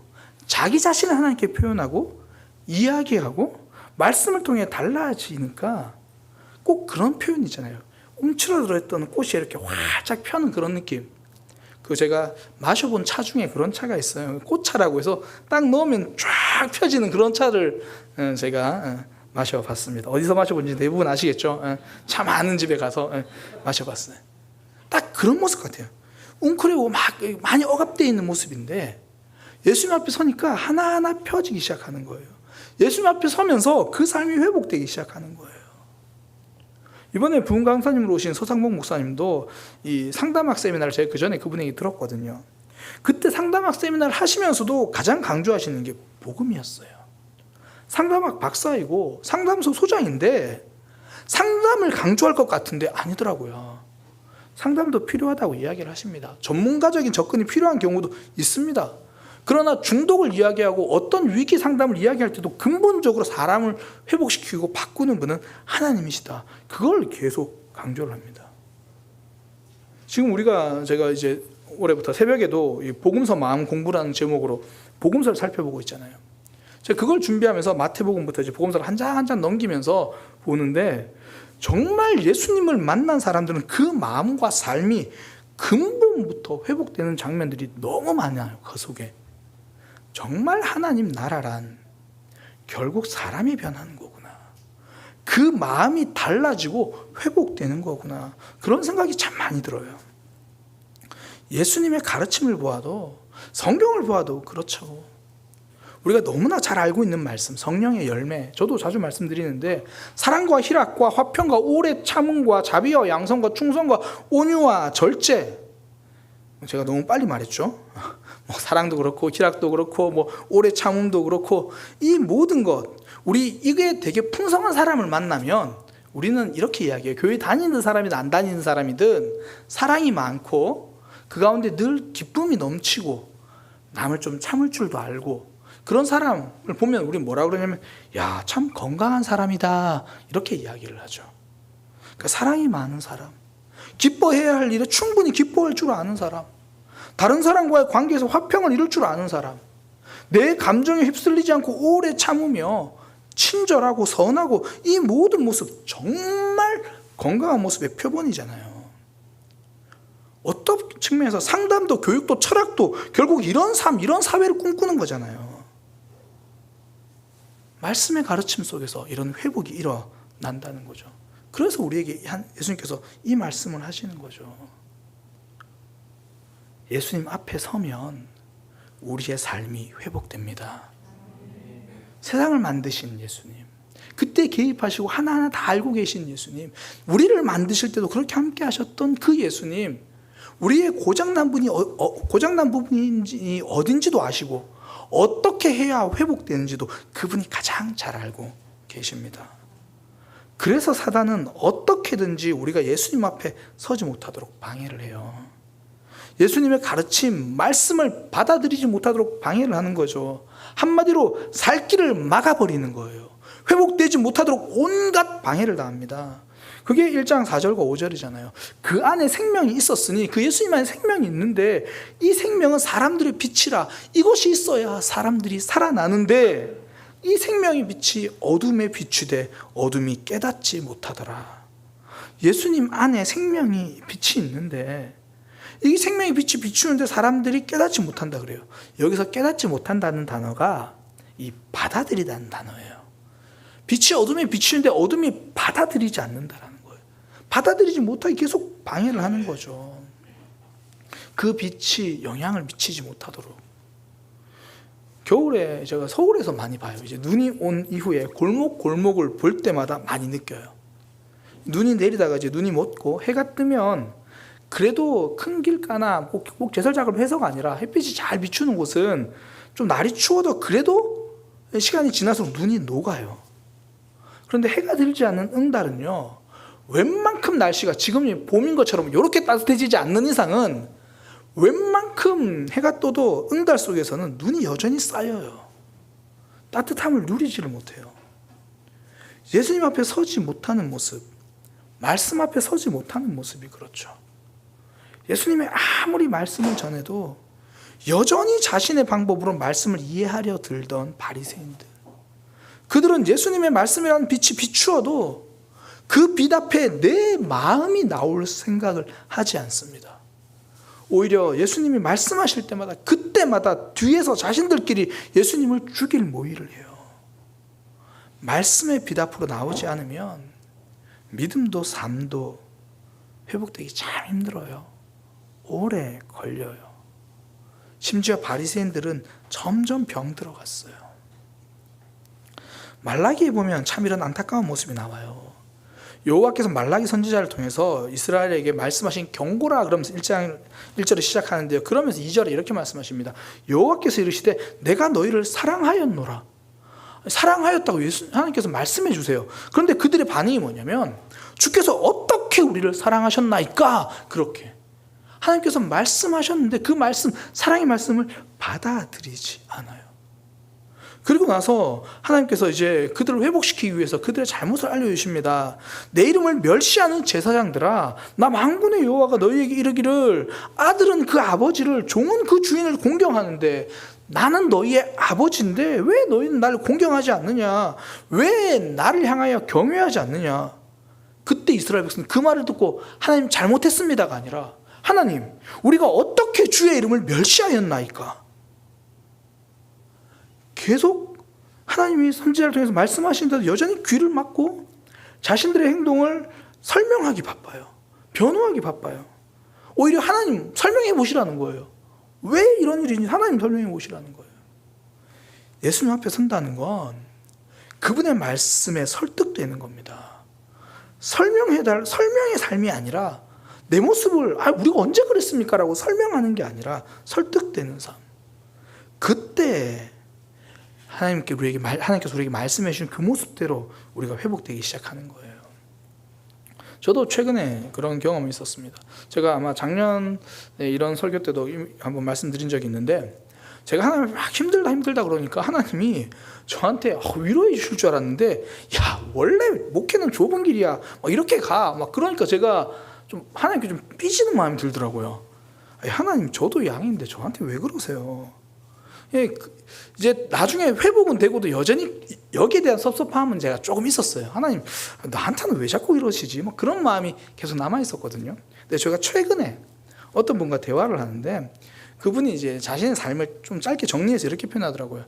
[SPEAKER 3] 자기 자신을 하나님께 표현하고 이야기하고 말씀을 통해 달라지니까 꼭 그런 표현 있잖아요. 움츠러들었던 꽃이 이렇게 활짝 펴는 그런 느낌. 제가 마셔본 차 중에 그런 차가 있어요. 꽃차라고 해서 딱 넣으면 쫙 펴지는 그런 차를 제가 마셔봤습니다. 어디서 마셔본지 대부분 아시겠죠? 차 많은 집에 가서 마셔봤어요. 딱 그런 모습 같아요. 웅크리고 막 많이 억압되어 있는 모습인데 예수님 앞에 서니까 하나하나 펴지기 시작하는 거예요. 예수님 앞에 서면서 그 삶이 회복되기 시작하는 거예요. 이번에 부흥 강사님으로 오신 서상복 목사님도 이 상담학 세미나를 제가 그 전에 그분에게 들었거든요. 그때 상담학 세미나를 하시면서도 가장 강조하시는 게 복음이었어요. 상담학 박사이고 상담소 소장인데 상담을 강조할 것 같은데 아니더라고요. 상담도 필요하다고 이야기를 하십니다. 전문가적인 접근이 필요한 경우도 있습니다. 그러나 중독을 이야기하고 어떤 위기 상담을 이야기할 때도 근본적으로 사람을 회복시키고 바꾸는 분은 하나님이시다. 그걸 계속 강조를 합니다. 지금 제가 이제 올해부터 새벽에도 이 복음서 마음 공부라는 제목으로 복음서를 살펴보고 있잖아요. 제가 그걸 준비하면서 마태복음부터 이제 복음서를 한 장 한 장 넘기면서 보는데 정말 예수님을 만난 사람들은 그 마음과 삶이 근본부터 회복되는 장면들이 너무 많아요. 그 속에 정말 하나님 나라란 결국 사람이 변하는 거구나, 그 마음이 달라지고 회복되는 거구나, 그런 생각이 참 많이 들어요. 예수님의 가르침을 보아도, 성경을 보아도 그렇죠. 우리가 너무나 잘 알고 있는 말씀, 성령의 열매, 저도 자주 말씀드리는데 사랑과 희락과 화평과 오래 참음과 자비와 양성과 충성과 온유와 절제. 제가 너무 빨리 말했죠. 뭐 사랑도 그렇고 희락도 그렇고 뭐 오래 참음도 그렇고, 이 모든 것, 우리 이게 되게 풍성한 사람을 만나면 우리는 이렇게 이야기해요. 교회 다니는 사람이든 안 다니는 사람이든 사랑이 많고 그 가운데 늘 기쁨이 넘치고 남을 좀 참을 줄도 알고, 그런 사람을 보면 우리 뭐라 그러냐면, 야, 참 건강한 사람이다, 이렇게 이야기를 하죠. 그러니까 사랑이 많은 사람, 기뻐해야 할 일에 충분히 기뻐할 줄 아는 사람, 다른 사람과의 관계에서 화평을 이룰 줄 아는 사람, 내 감정에 휩쓸리지 않고 오래 참으며 친절하고 선하고, 이 모든 모습 정말 건강한 모습의 표본이잖아요. 어떤 측면에서 상담도 교육도 철학도 결국 이런 삶, 이런 사회를 꿈꾸는 거잖아요. 말씀의 가르침 속에서 이런 회복이 일어난다는 거죠. 그래서 우리에게 예수님께서 이 말씀을 하시는 거죠. 예수님 앞에 서면 우리의 삶이 회복됩니다. 세상을 만드신 예수님, 그때 개입하시고 하나하나 다 알고 계신 예수님, 우리를 만드실 때도 그렇게 함께 하셨던 그 예수님, 우리의 고장난 부분이 어딘지도 아시고 어떻게 해야 회복되는지도 그분이 가장 잘 알고 계십니다. 그래서 사단은 어떻게든지 우리가 예수님 앞에 서지 못하도록 방해를 해요. 예수님의 가르침, 말씀을 받아들이지 못하도록 방해를 하는 거죠. 한마디로 살 길을 막아버리는 거예요. 회복되지 못하도록 온갖 방해를 당합니다. 그게 1장 4절과 5절이잖아요. 그 안에 생명이 있었으니, 그 예수님 안에 생명이 있는데 이 생명은 사람들의 빛이라, 이것이 있어야 사람들이 살아나는데 이 생명의 빛이 어둠에 비추되 어둠이 깨닫지 못하더라. 예수님 안에 생명이 빛이 있는데 이 생명의 빛이 비추는데 사람들이 깨닫지 못한다 그래요. 여기서 깨닫지 못한다는 단어가 이 받아들이다는 단어예요. 빛이 어둠에 비추는데 어둠이 받아들이지 않는다라는 거예요. 받아들이지 못하게 계속 방해를 하는 거죠. 그 빛이 영향을 미치지 못하도록. 겨울에 제가 서울에서 많이 봐요. 이제 눈이 온 이후에 골목을 볼 때마다 많이 느껴요. 눈이 내리다가 이제 눈이 멎고 해가 뜨면 그래도 큰 길가나 꼭 제설작업 해서가 아니라 햇빛이 잘 비추는 곳은 좀 날이 추워도 그래도 시간이 지날수록 눈이 녹아요. 그런데 해가 들지 않는 응달은요, 웬만큼 날씨가 지금 봄인 것처럼 이렇게 따뜻해지지 않는 이상은 웬만큼 해가 떠도 응달 속에서는 눈이 여전히 쌓여요. 따뜻함을 누리지를 못해요. 예수님 앞에 서지 못하는 모습, 말씀 앞에 서지 못하는 모습이 그렇죠. 예수님의 아무리 말씀을 전해도 여전히 자신의 방법으로 말씀을 이해하려 들던 바리새인들, 그들은 예수님의 말씀이라는 빛이 비추어도 그 빛 앞에 내 마음이 나올 생각을 하지 않습니다. 오히려 예수님이 말씀하실 때마다 그때마다 뒤에서 자신들끼리 예수님을 죽일 모의를 해요. 말씀의 빛 앞으로 나오지 않으면 믿음도 삶도 회복되기 참 힘들어요. 오래 걸려요. 심지어 바리새인들은 점점 병들어갔어요. 말라기에 보면 참 이런 안타까운 모습이 나와요. 여호와께서 말라기 선지자를 통해서 이스라엘에게 말씀하신 경고라 그러면서 1장 1절에 시작하는데요. 그러면서 2절에 이렇게 말씀하십니다. 여호와께서 이르시되 내가 너희를 사랑하였노라. 사랑하였다고 하나님께서 말씀해 주세요. 그런데 그들의 반응이 뭐냐면, 주께서 어떻게 우리를 사랑하셨나이까? 그렇게 하나님께서 말씀하셨는데 그 말씀, 사랑의 말씀을 받아들이지 않아요. 그리고 나서 하나님께서 이제 그들을 회복시키기 위해서 그들의 잘못을 알려주십니다. 내 이름을 멸시하는 제사장들아, 나 만군의 여호와가 너희에게 이르기를, 아들은 그 아버지를, 종은 그 주인을 공경하는데 나는 너희의 아버지인데 왜 너희는 나를 공경하지 않느냐? 왜 나를 향하여 경외하지 않느냐? 그때 이스라엘 백성은 그 말을 듣고 하나님 잘못했습니다가 아니라 하나님, 우리가 어떻게 주의 이름을 멸시하였나이까? 계속 하나님이 선지자를 통해서 말씀하시는데도 여전히 귀를 막고 자신들의 행동을 설명하기 바빠요. 변호하기 바빠요. 오히려 하나님 설명해 보시라는 거예요. 왜 이런 일인지 하나님 설명해 보시라는 거예요. 예수님 앞에 선다는 건 그분의 말씀에 설득되는 겁니다. 설명의 삶이 아니라 내 모습을 우리가 언제 그랬습니까? 라고 설명하는 게 아니라 설득되는 삶. 그때 하나님께서 우리에게 말씀해 주신 그 모습대로 우리가 회복되기 시작하는 거예요. 저도 최근에 그런 경험이 있었습니다. 제가 아마 작년에 이런 설교 때도 한번 말씀드린 적이 있는데, 제가 하나님 막 힘들다 그러니까 하나님이 저한테 위로해 주실 줄 알았는데, 야, 원래 목회는 좁은 길이야, 막 이렇게 가, 막 그러니까 제가 좀 하나님께 좀 삐지는 마음이 들더라고요. 하나님, 저도 양인데 저한테 왜 그러세요? 이제 나중에 회복은 되고도 여전히 여기에 대한 섭섭함은 제가 조금 있었어요. 하나님, 나한테는 왜 자꾸 이러시지? 막 그런 마음이 계속 남아 있었거든요. 근데 제가 최근에 어떤 분과 대화를 하는데, 그분이 이제 자신의 삶을 좀 짧게 정리해서 이렇게 표현하더라고요.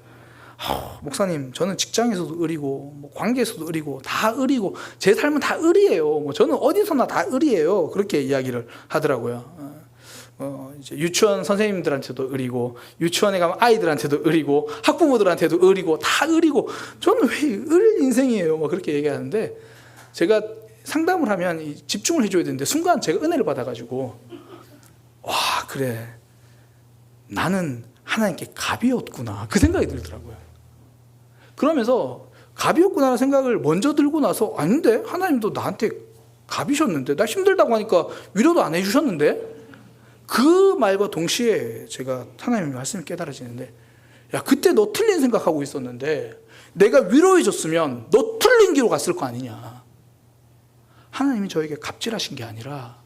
[SPEAKER 3] 목사님, 저는 직장에서도 을이고, 뭐 관계에서도 을이고, 다 을이고, 제 삶은 다 을이에요. 뭐 저는 어디서나 다 을이에요. 그렇게 이야기를 하더라고요. 이제 유치원 선생님들한테도 을이고, 유치원에 가면 아이들한테도 을이고, 학부모들한테도 을이고, 다 을이고, 저는 왜 을 인생이에요? 뭐 그렇게 얘기하는데, 제가 상담을 하면 집중을 해줘야 되는데, 순간 제가 은혜를 받아가지고, 와, 그래, 나는 하나님께 갑이었구나, 그 생각이 들더라고요. 그러면서 갑이었구나라는 생각을 먼저 들고 나서, 아닌데 하나님도 나한테 갑이셨는데, 나 힘들다고 하니까 위로도 안 해주셨는데, 그 말과 동시에 제가 하나님의 말씀을 깨달아지는데, 야, 그때 너 틀린 생각하고 있었는데 내가 위로해 줬으면 너 틀린 길로 갔을 거 아니냐. 하나님이 저에게 갑질하신 게 아니라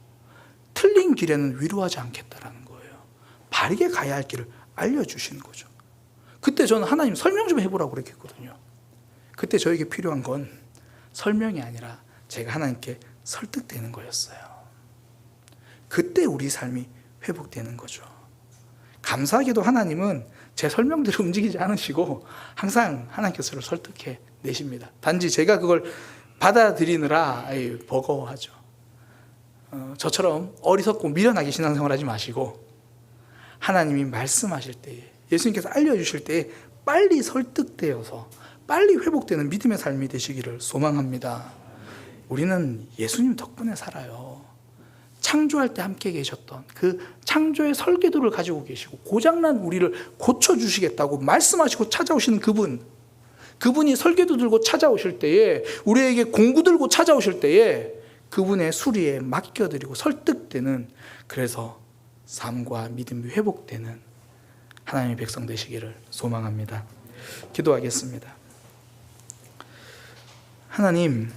[SPEAKER 3] 틀린 길에는 위로하지 않겠다라는 거예요. 바르게 가야 할 길을 알려주시는 거죠. 그때 저는 하나님 설명 좀 해보라고 그랬거든요. 그때 저에게 필요한 건 설명이 아니라 제가 하나님께 설득되는 거였어요. 그때 우리 삶이 회복되는 거죠. 감사하게도 하나님은 제 설명대로 움직이지 않으시고 항상 하나님께서 저를 설득해 내십니다. 단지 제가 그걸 받아들이느라 버거워하죠. 저처럼 어리석고 미련하게 신앙생활하지 마시고, 하나님이 말씀하실 때에, 예수님께서 알려주실 때에 빨리 설득되어서 빨리 회복되는 믿음의 삶이 되시기를 소망합니다. 우리는 예수님 덕분에 살아요. 창조할 때 함께 계셨던 그 창조의 설계도를 가지고 계시고, 고장난 우리를 고쳐주시겠다고 말씀하시고 찾아오시는 그분이 설계도 들고 찾아오실 때에, 우리에게 공구 들고 찾아오실 때에 그분의 수리에 맡겨드리고 설득되는, 그래서 삶과 믿음이 회복되는 하나님의 백성 되시기를 소망합니다. 기도하겠습니다. 하나님,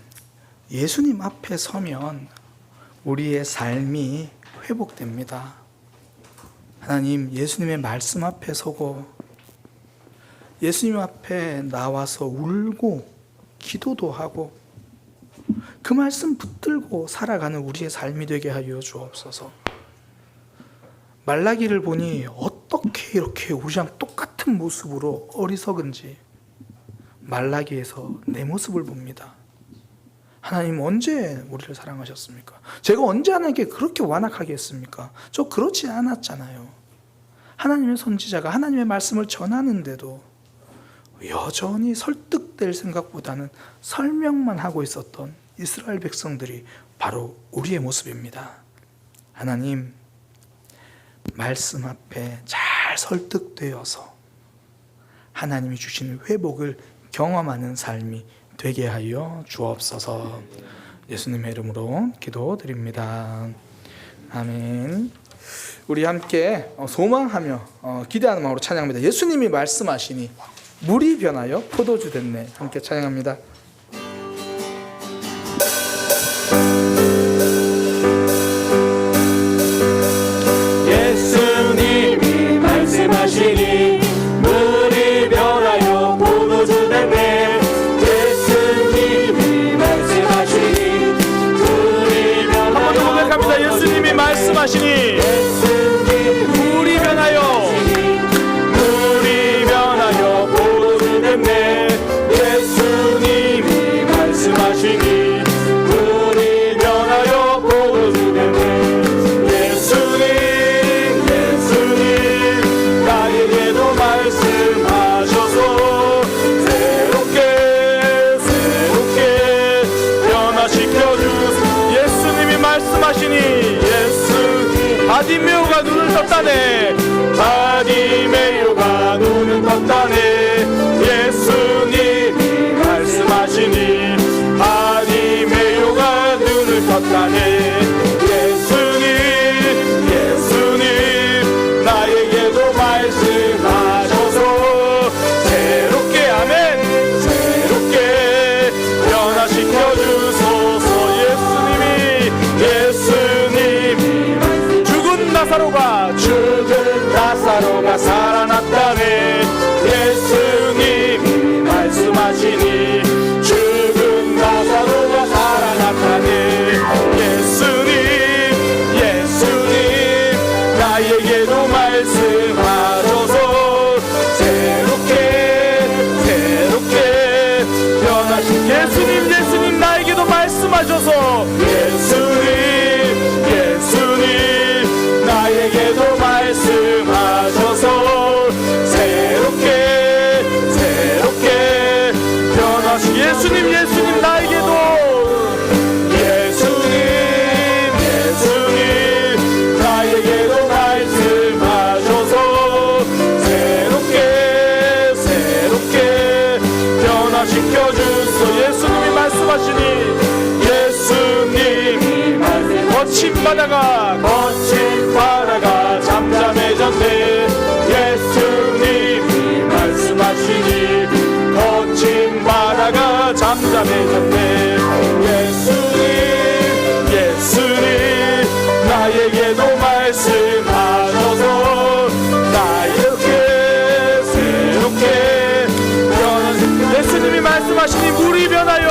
[SPEAKER 3] 예수님 앞에 서면 우리의 삶이 회복됩니다. 하나님, 예수님의 말씀 앞에 서고 예수님 앞에 나와서 울고 기도도 하고 그 말씀 붙들고 살아가는 우리의 삶이 되게 하여 주옵소서. 말라기를 보니 어떻게 이렇게 우리랑 똑같은 모습으로 어리석은지 말라기에서 내 모습을 봅니다. 하나님, 언제 우리를 사랑하셨습니까? 제가 언제 하나님께 그렇게 완악하게 했습니까? 저 그렇지 않았잖아요. 하나님의 선지자가 하나님의 말씀을 전하는데도 여전히 설득될 생각보다는 설명만 하고 있었던 이스라엘 백성들이 바로 우리의 모습입니다. 하나님, 말씀 앞에 잘 설득되어서 하나님이 주시는 회복을 경험하는 삶이 되게 하여 주옵소서. 예수님의 이름으로 기도드립니다. 아멘. 우리 함께 소망하며 기대하는 마음으로 찬양합니다. 예수님이 말씀하시니 물이 변하여 포도주 됐네. 함께 찬양합니다.
[SPEAKER 2] 예수님이 말씀하시니 물이 변하여 포도주 됐네. 예수님이 말씀하시니 물이 변하여
[SPEAKER 3] 한번 더 고백합니다. 예수님이 말씀하시니 바디메오가 눈을 떴다네.
[SPEAKER 2] 바디메오가 눈을 떴다네. 예수님이 말씀하시니 바디메오가 눈을 떴다네. 예수님 나에게도 말씀하셔서 새롭게 아멘 새롭게 변화시켜 주소서. 예수님이
[SPEAKER 3] 죽은 나사로가
[SPEAKER 2] 살아났다네. 예수님이 말씀하시니 죽은 나사로가 살아났다네. 예수님 나에게도 말씀하셔서 새롭게 변화시켜.
[SPEAKER 3] 예수님 나에게도 말씀하셔서
[SPEAKER 2] 예수님 나에게도 말씀하셔서 새롭게 변화시켜.
[SPEAKER 3] 예수님 나에게도
[SPEAKER 2] 예수님 나에게도 말씀하셔서 새롭게 변화시켜 주소.
[SPEAKER 3] 예수님이 말씀하시니
[SPEAKER 2] 예수님이
[SPEAKER 3] 거친 바다가
[SPEAKER 2] 잠잠해졌네. 예수님이 말씀하시니 거친 바다가 잠잠해졌네. 예수님 나에게도 말씀하셔서 나 이렇게 새롭게 변화시켜.
[SPEAKER 3] 예수님이 말씀하시니 물이 변하여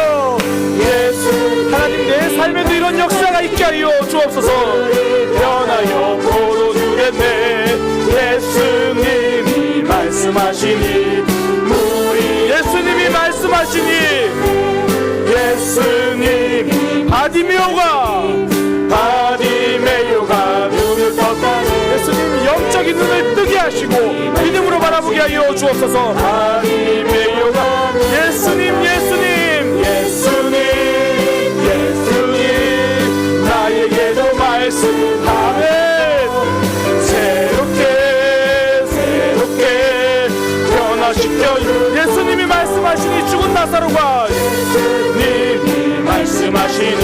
[SPEAKER 3] 하나님 내 삶에도 이런 역사가 있게 하여 주옵소서.
[SPEAKER 2] 변하여 포도주가 됐네. 예수님이 말씀하시니 물이
[SPEAKER 3] 예수님이 말씀하시니
[SPEAKER 2] 예수님이
[SPEAKER 3] 바디메오가
[SPEAKER 2] 눈을 떴다네.
[SPEAKER 3] 예수님 영적인 눈을 뜨게 하시고 믿음으로 바라보게 하여 주옵소서.
[SPEAKER 2] 바디메오가
[SPEAKER 3] 예수님
[SPEAKER 2] 나에게도 말씀하네. 새롭게 변화시켜.
[SPEAKER 3] 예수님이 말씀하시니 죽은 나사로가
[SPEAKER 2] 예수님이 말씀하시니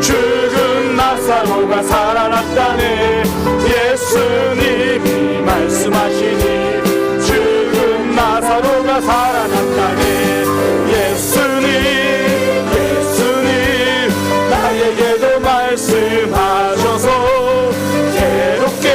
[SPEAKER 2] 죽은 나사로가 살아났다네. 예수님이 말씀하시니 죽은 나사로가 살아났다네. 예수님 나에게도 말씀하셔서 새롭게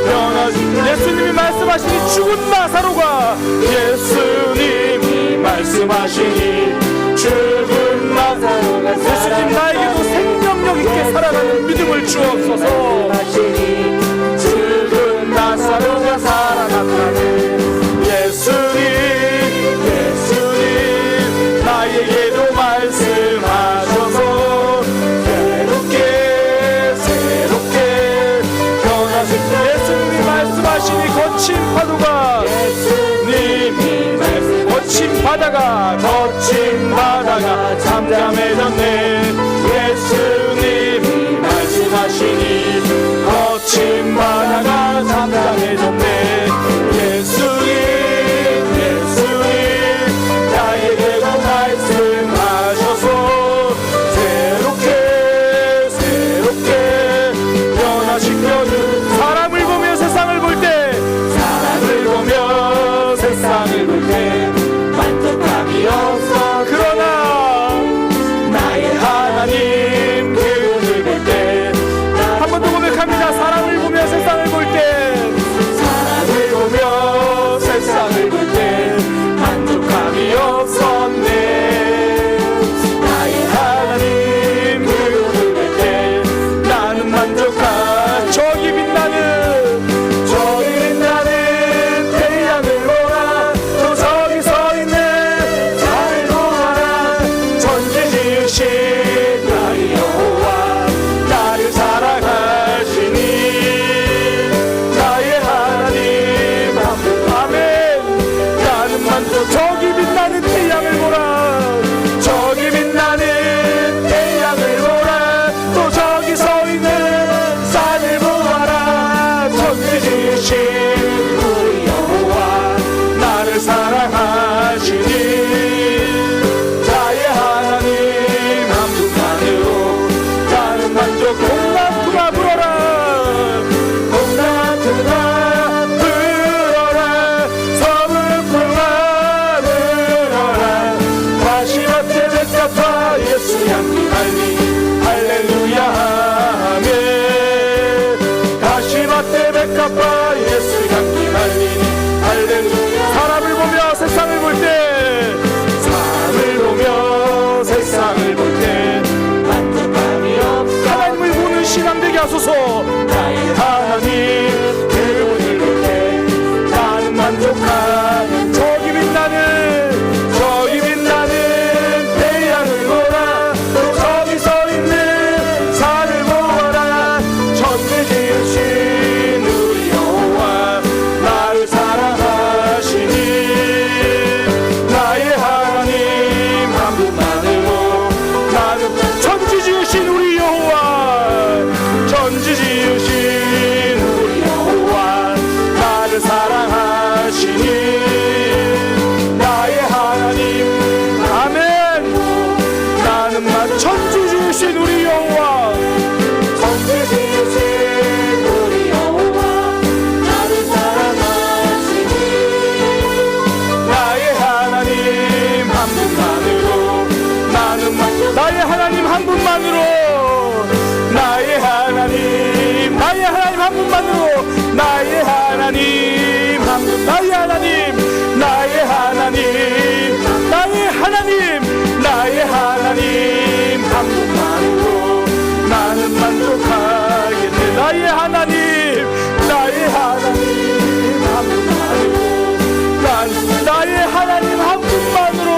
[SPEAKER 2] 변화시켜.
[SPEAKER 3] 예수님이 말씀하시니 죽은 나사로가
[SPEAKER 2] 예수님이 말씀하시니 죽은 나사로가
[SPEAKER 3] 예수님 나에게도 생명력 있게 살아가는 믿음을 주옵소서.
[SPEAKER 2] 죽은 나사로가 살아났다네. 예수님 나에게도 말씀하셔서 새롭게 변화시켜.
[SPEAKER 3] 예수님이 말씀하시니 거친 파도가 거친 바다가
[SPEAKER 2] 잠잠해졌네. 예수님이 말씀하시니 거친 바다가 잠잠해졌네. 예수님 나에게도 말씀하셔서 새롭게 변화시켜 주.
[SPEAKER 3] 사람을 보며 세상을 볼 때
[SPEAKER 2] 만족감이 없어.
[SPEAKER 3] 그러나
[SPEAKER 2] 나의 하나님 그 눈을 볼 때
[SPEAKER 3] 한 번 더 고백합니다. 사람을 보며 세상을 볼 때
[SPEAKER 2] 지으신 우리 여호와 나를 사랑하시니 나의 하나님 한 분만으로 나는 만족. 공나무가 불어라 공나무가 불어라 서울풀만 불어라 다시마태 백합화 예수 향기 달리 할렐루야 아멘. 다시마태 백합화 예수 향기 달리니 할렐루야. 사람을 보며 세상을 볼 때 사람을 보며 세상을 볼 때 만족함이 없어 하나님을 보는 신앙 되게 하소서. 나의 하나님 그분을 볼 때 나는 만족하는 저기 빛나는 태양을 보라 또 저기 서 있는 산을 보아라 천지 지으신 우리 여호와 나를 사랑하시니 나의 하나님 한 분만으로 나는 천지 지으신 우리 여호와 천지 지으신 우리 여호와 나를 사랑하시니 나의 하나님 아멘. 나는 천지 지으신 우리 여호와 천지 지으신 우리 여호와 나를 사랑하시니 나의 하나님 한 분만으로 나는 나의 하나님 한 분만으로 나의 하나님 한 분만으로 나의 하나님 한 분 나의 하나님 나의 하나님 한 분만으로 나는 만족하겠네. 나의 하나님 한 분만으로 나의 하나님 한 분만으로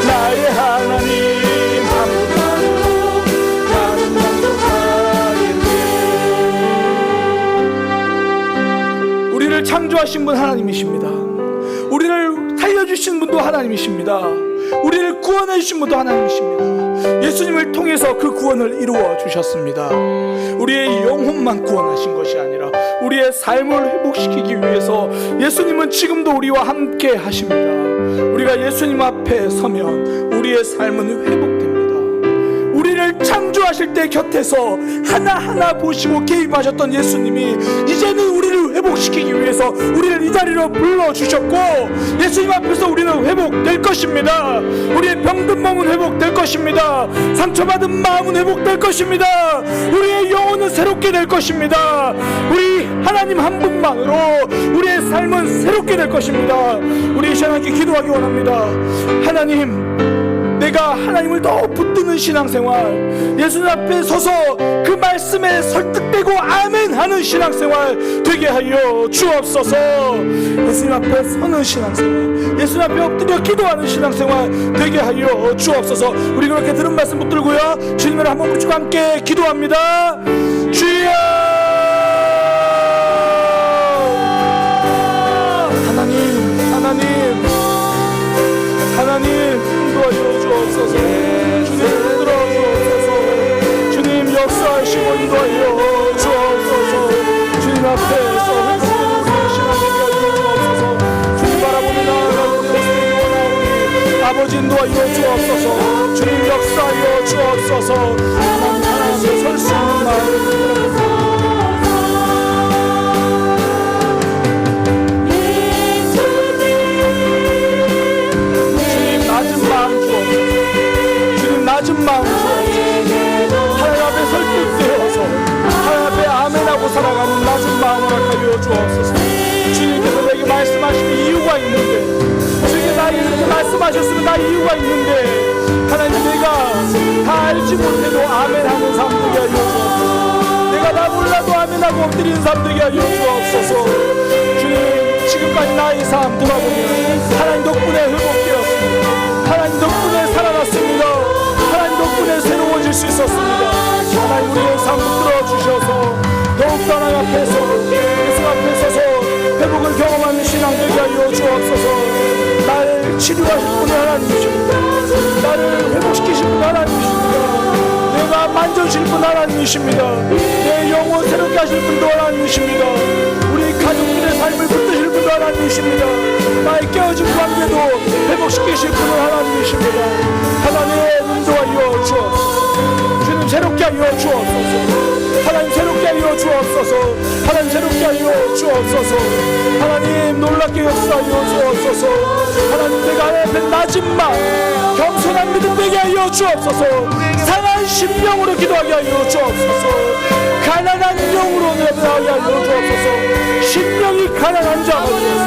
[SPEAKER 2] 나의 하나님 한 분만으로 나는 만족하겠네.
[SPEAKER 3] 우리를 창조하신 분 하나님이십니다. 우리를 살려주신 분도 하나님이십니다. 우리를 구원해 주신 분도 하나님이십니다. 예수님을 통해서 그 구원을 이루어 주셨습니다. 우리의 영혼만 구원하신 것이 아니라 우리의 삶을 회복시키기 위해서 예수님은 지금도 우리와 함께 하십니다. 우리가 예수님 앞에 서면 우리의 삶은 회복됩니다. 우리를 창조하실 때 곁에서 하나하나 보시고 개입하셨던 예수님이 이제는 우리를 회복시키기 위해서 우리를 이 자리로 불러주셨고 예수님 앞에서 우리는 회복될 것입니다. 우리의 병든 몸은 회복될 것입니다. 상처받은 마음은 회복될 것입니다. 우리의 영혼은 새롭게 될 것입니다. 우리 하나님 한 분만으로 우리의 삶은 새롭게 될 것입니다. 우리 이 시간 함께 기도하기 원합니다. 하나님, 내가 하나님을 더 붙드는 신앙생활, 예수님 앞에 서서 그 말씀에 설득되고 아멘하는 신앙생활 되게 하여 주옵소서. 예수님 앞에 서는 신앙생활, 예수님 앞에 엎드려 기도하는 신앙생활 되게 하여 주옵소서. 우리 그렇게 들은 말씀 붙들고요, 주님을 한번 붙이고 함께 기도합니다. 주여, 하나님 인도하여 주옵소서. 주님 흔들어 주옵소서. 주님 역사하시고 인도하여 주옵소서. 주님 앞에서 회복되는 우리의 신앙 되게 하여 주옵소서. 주님 바라보는 나아가는 우리 모습이 원하오니 아버지 인도하여 주옵소서. 주님 역사하여 주옵소서. 하나님 앞에 설 수 있는 마음을 낮은 마음 주옵소서. 하나님 앞에 설득되어서 하나님 앞에 아멘하고 살아가는 낮은 마음을 하여 주옵소서. 주님께서 내게 말씀하시는 이유가 있는데, 주님께서 나에게 이렇게 말씀하셨으면 나 이유가 있는데, 하나님 내가 다 알지 못해도 아멘하는 삶 되게 하여 주옵소서. 내가 나 몰라도 아멘하고 엎드리는 삶 되게 하여 주옵소서. 주님, 지금까지 나의 삶 돌아보면 하나님 덕분에 회복되었습니다. 하나님 덕분에 살아났습니다. 하나님 덕분에 새로워질 수 있었습니다. 하나님 우리의 삶을 끌어주셔서 더욱더 하나님 앞에서 예수 앞에 서서 회복을 경험하는 신앙 되게 하여 주옵소서. 나를 치료하실 분은 하나님이십니다. 나를 회복시키실 분은 하나님이십니다. 내가 만져주실 분은 하나님이십니다. 내 영혼 새롭게 하실 분도 하나님이십니다. 우리
[SPEAKER 2] 하나님이십니다. 나의 깨어진 관계도 회복시키실 분은 하나님이십니다. 하나님 인도하여 주옵소서. 주님 새롭게 하여 주옵소서. 하나님 새롭게 하여 주옵소서. 하나님 새롭게 하여 주옵소서. 하나님 놀랍게 역사하여 주옵소서. 하나님 내가 앞에 낮은 마 겸손한 믿음 되게 하여 주옵소서. 상한 심령으로 기도하게 하여 주옵소서. 가난한 영으로 기도하게 하여 주옵소서. 심령이 가난한 자가 되어서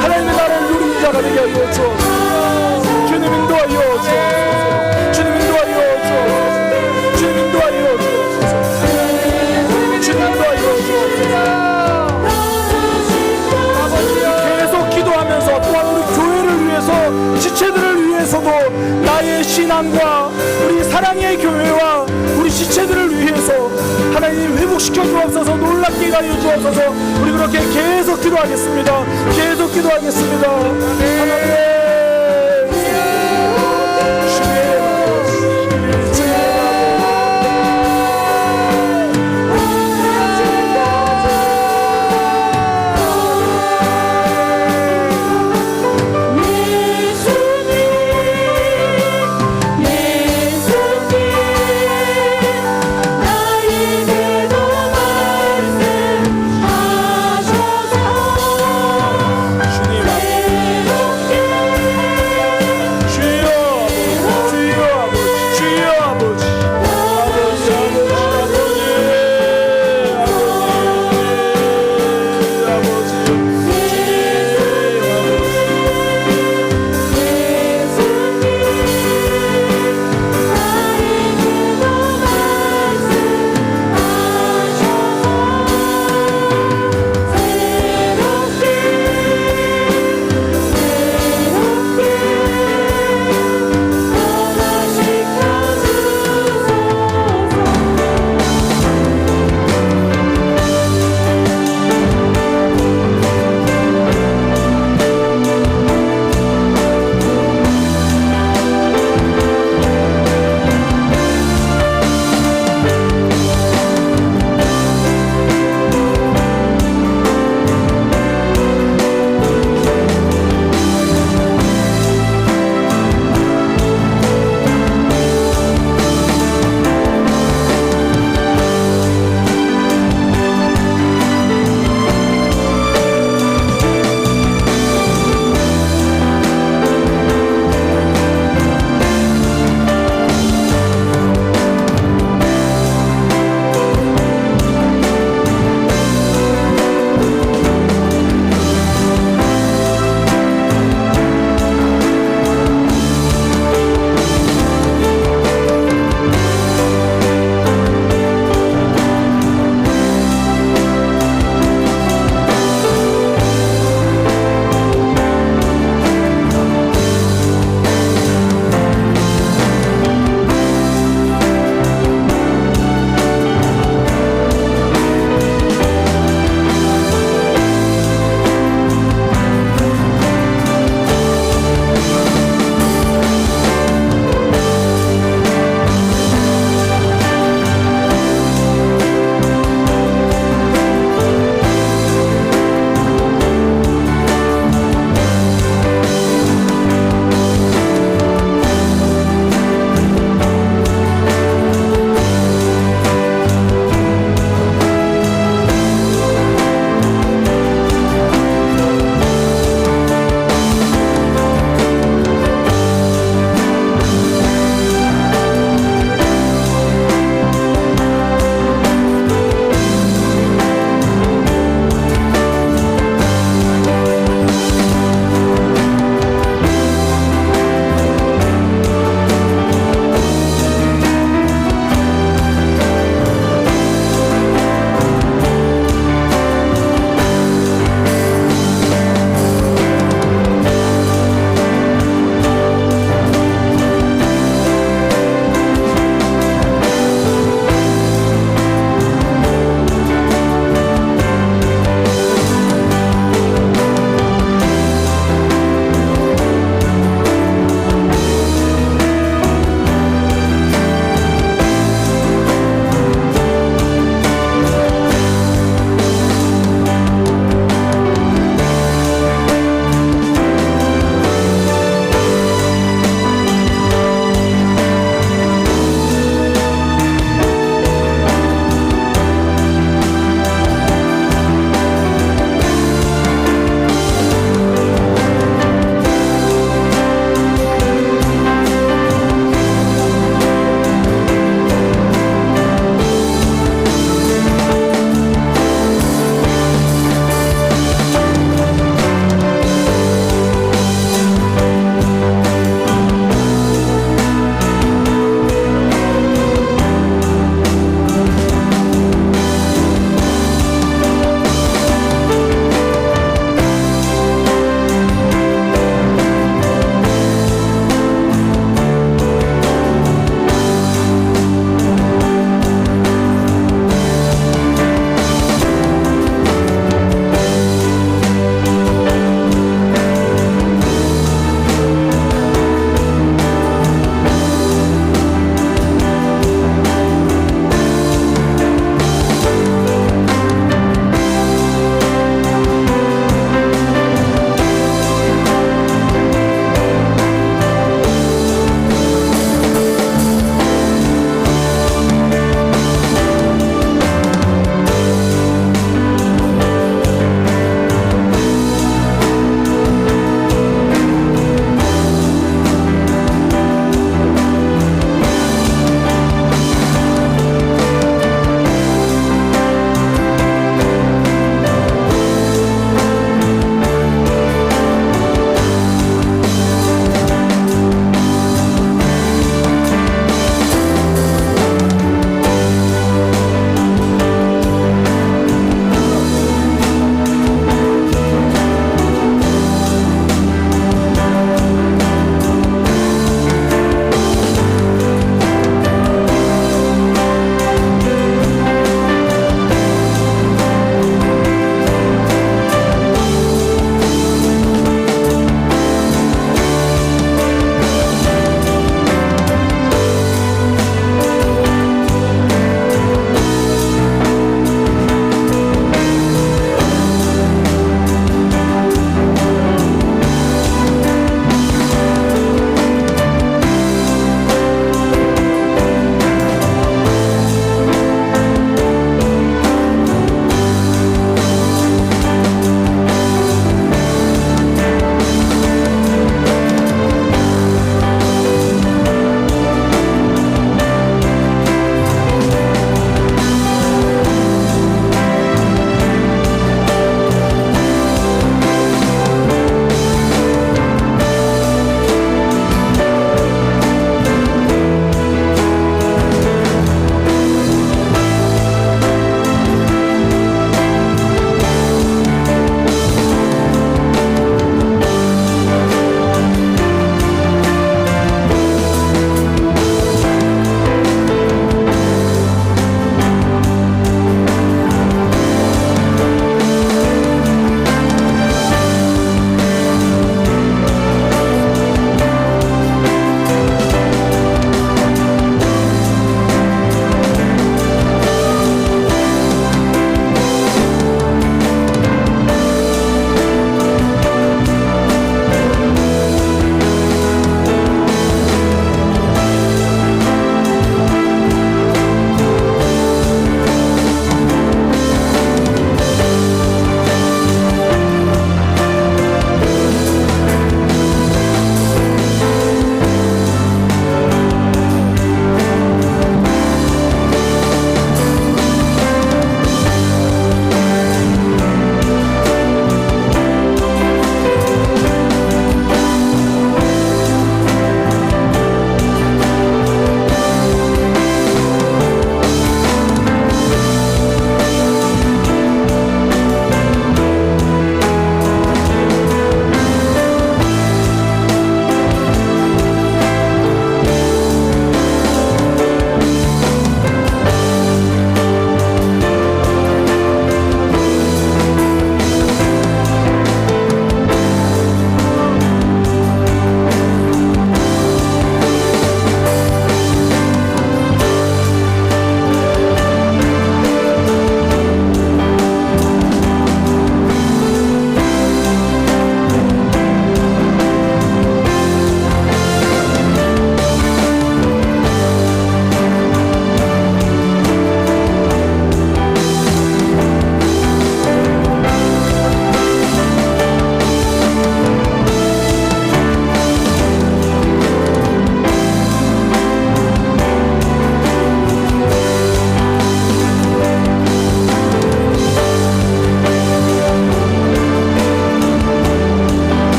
[SPEAKER 2] 하나님의 나라를 누리는 자가 되게 하여 주옵소서. 주님 인도하여 주옵소서. 주님 인도하여 주옵소서. 주님 인도하여 주옵소서. 주님 인도하여 주옵소서. 계속 기도하면서 또한 우리 교회를 위해서 지체들을 위해서도 나의 신앙과 우리 사랑의 교회와 우리 지체들을 위해서 하나님 회복시켜 주옵소서. 놀랍게 하여 주옵소서. 우리 그렇게 계속 기도하겠습니다. 계속 기도하겠습니다.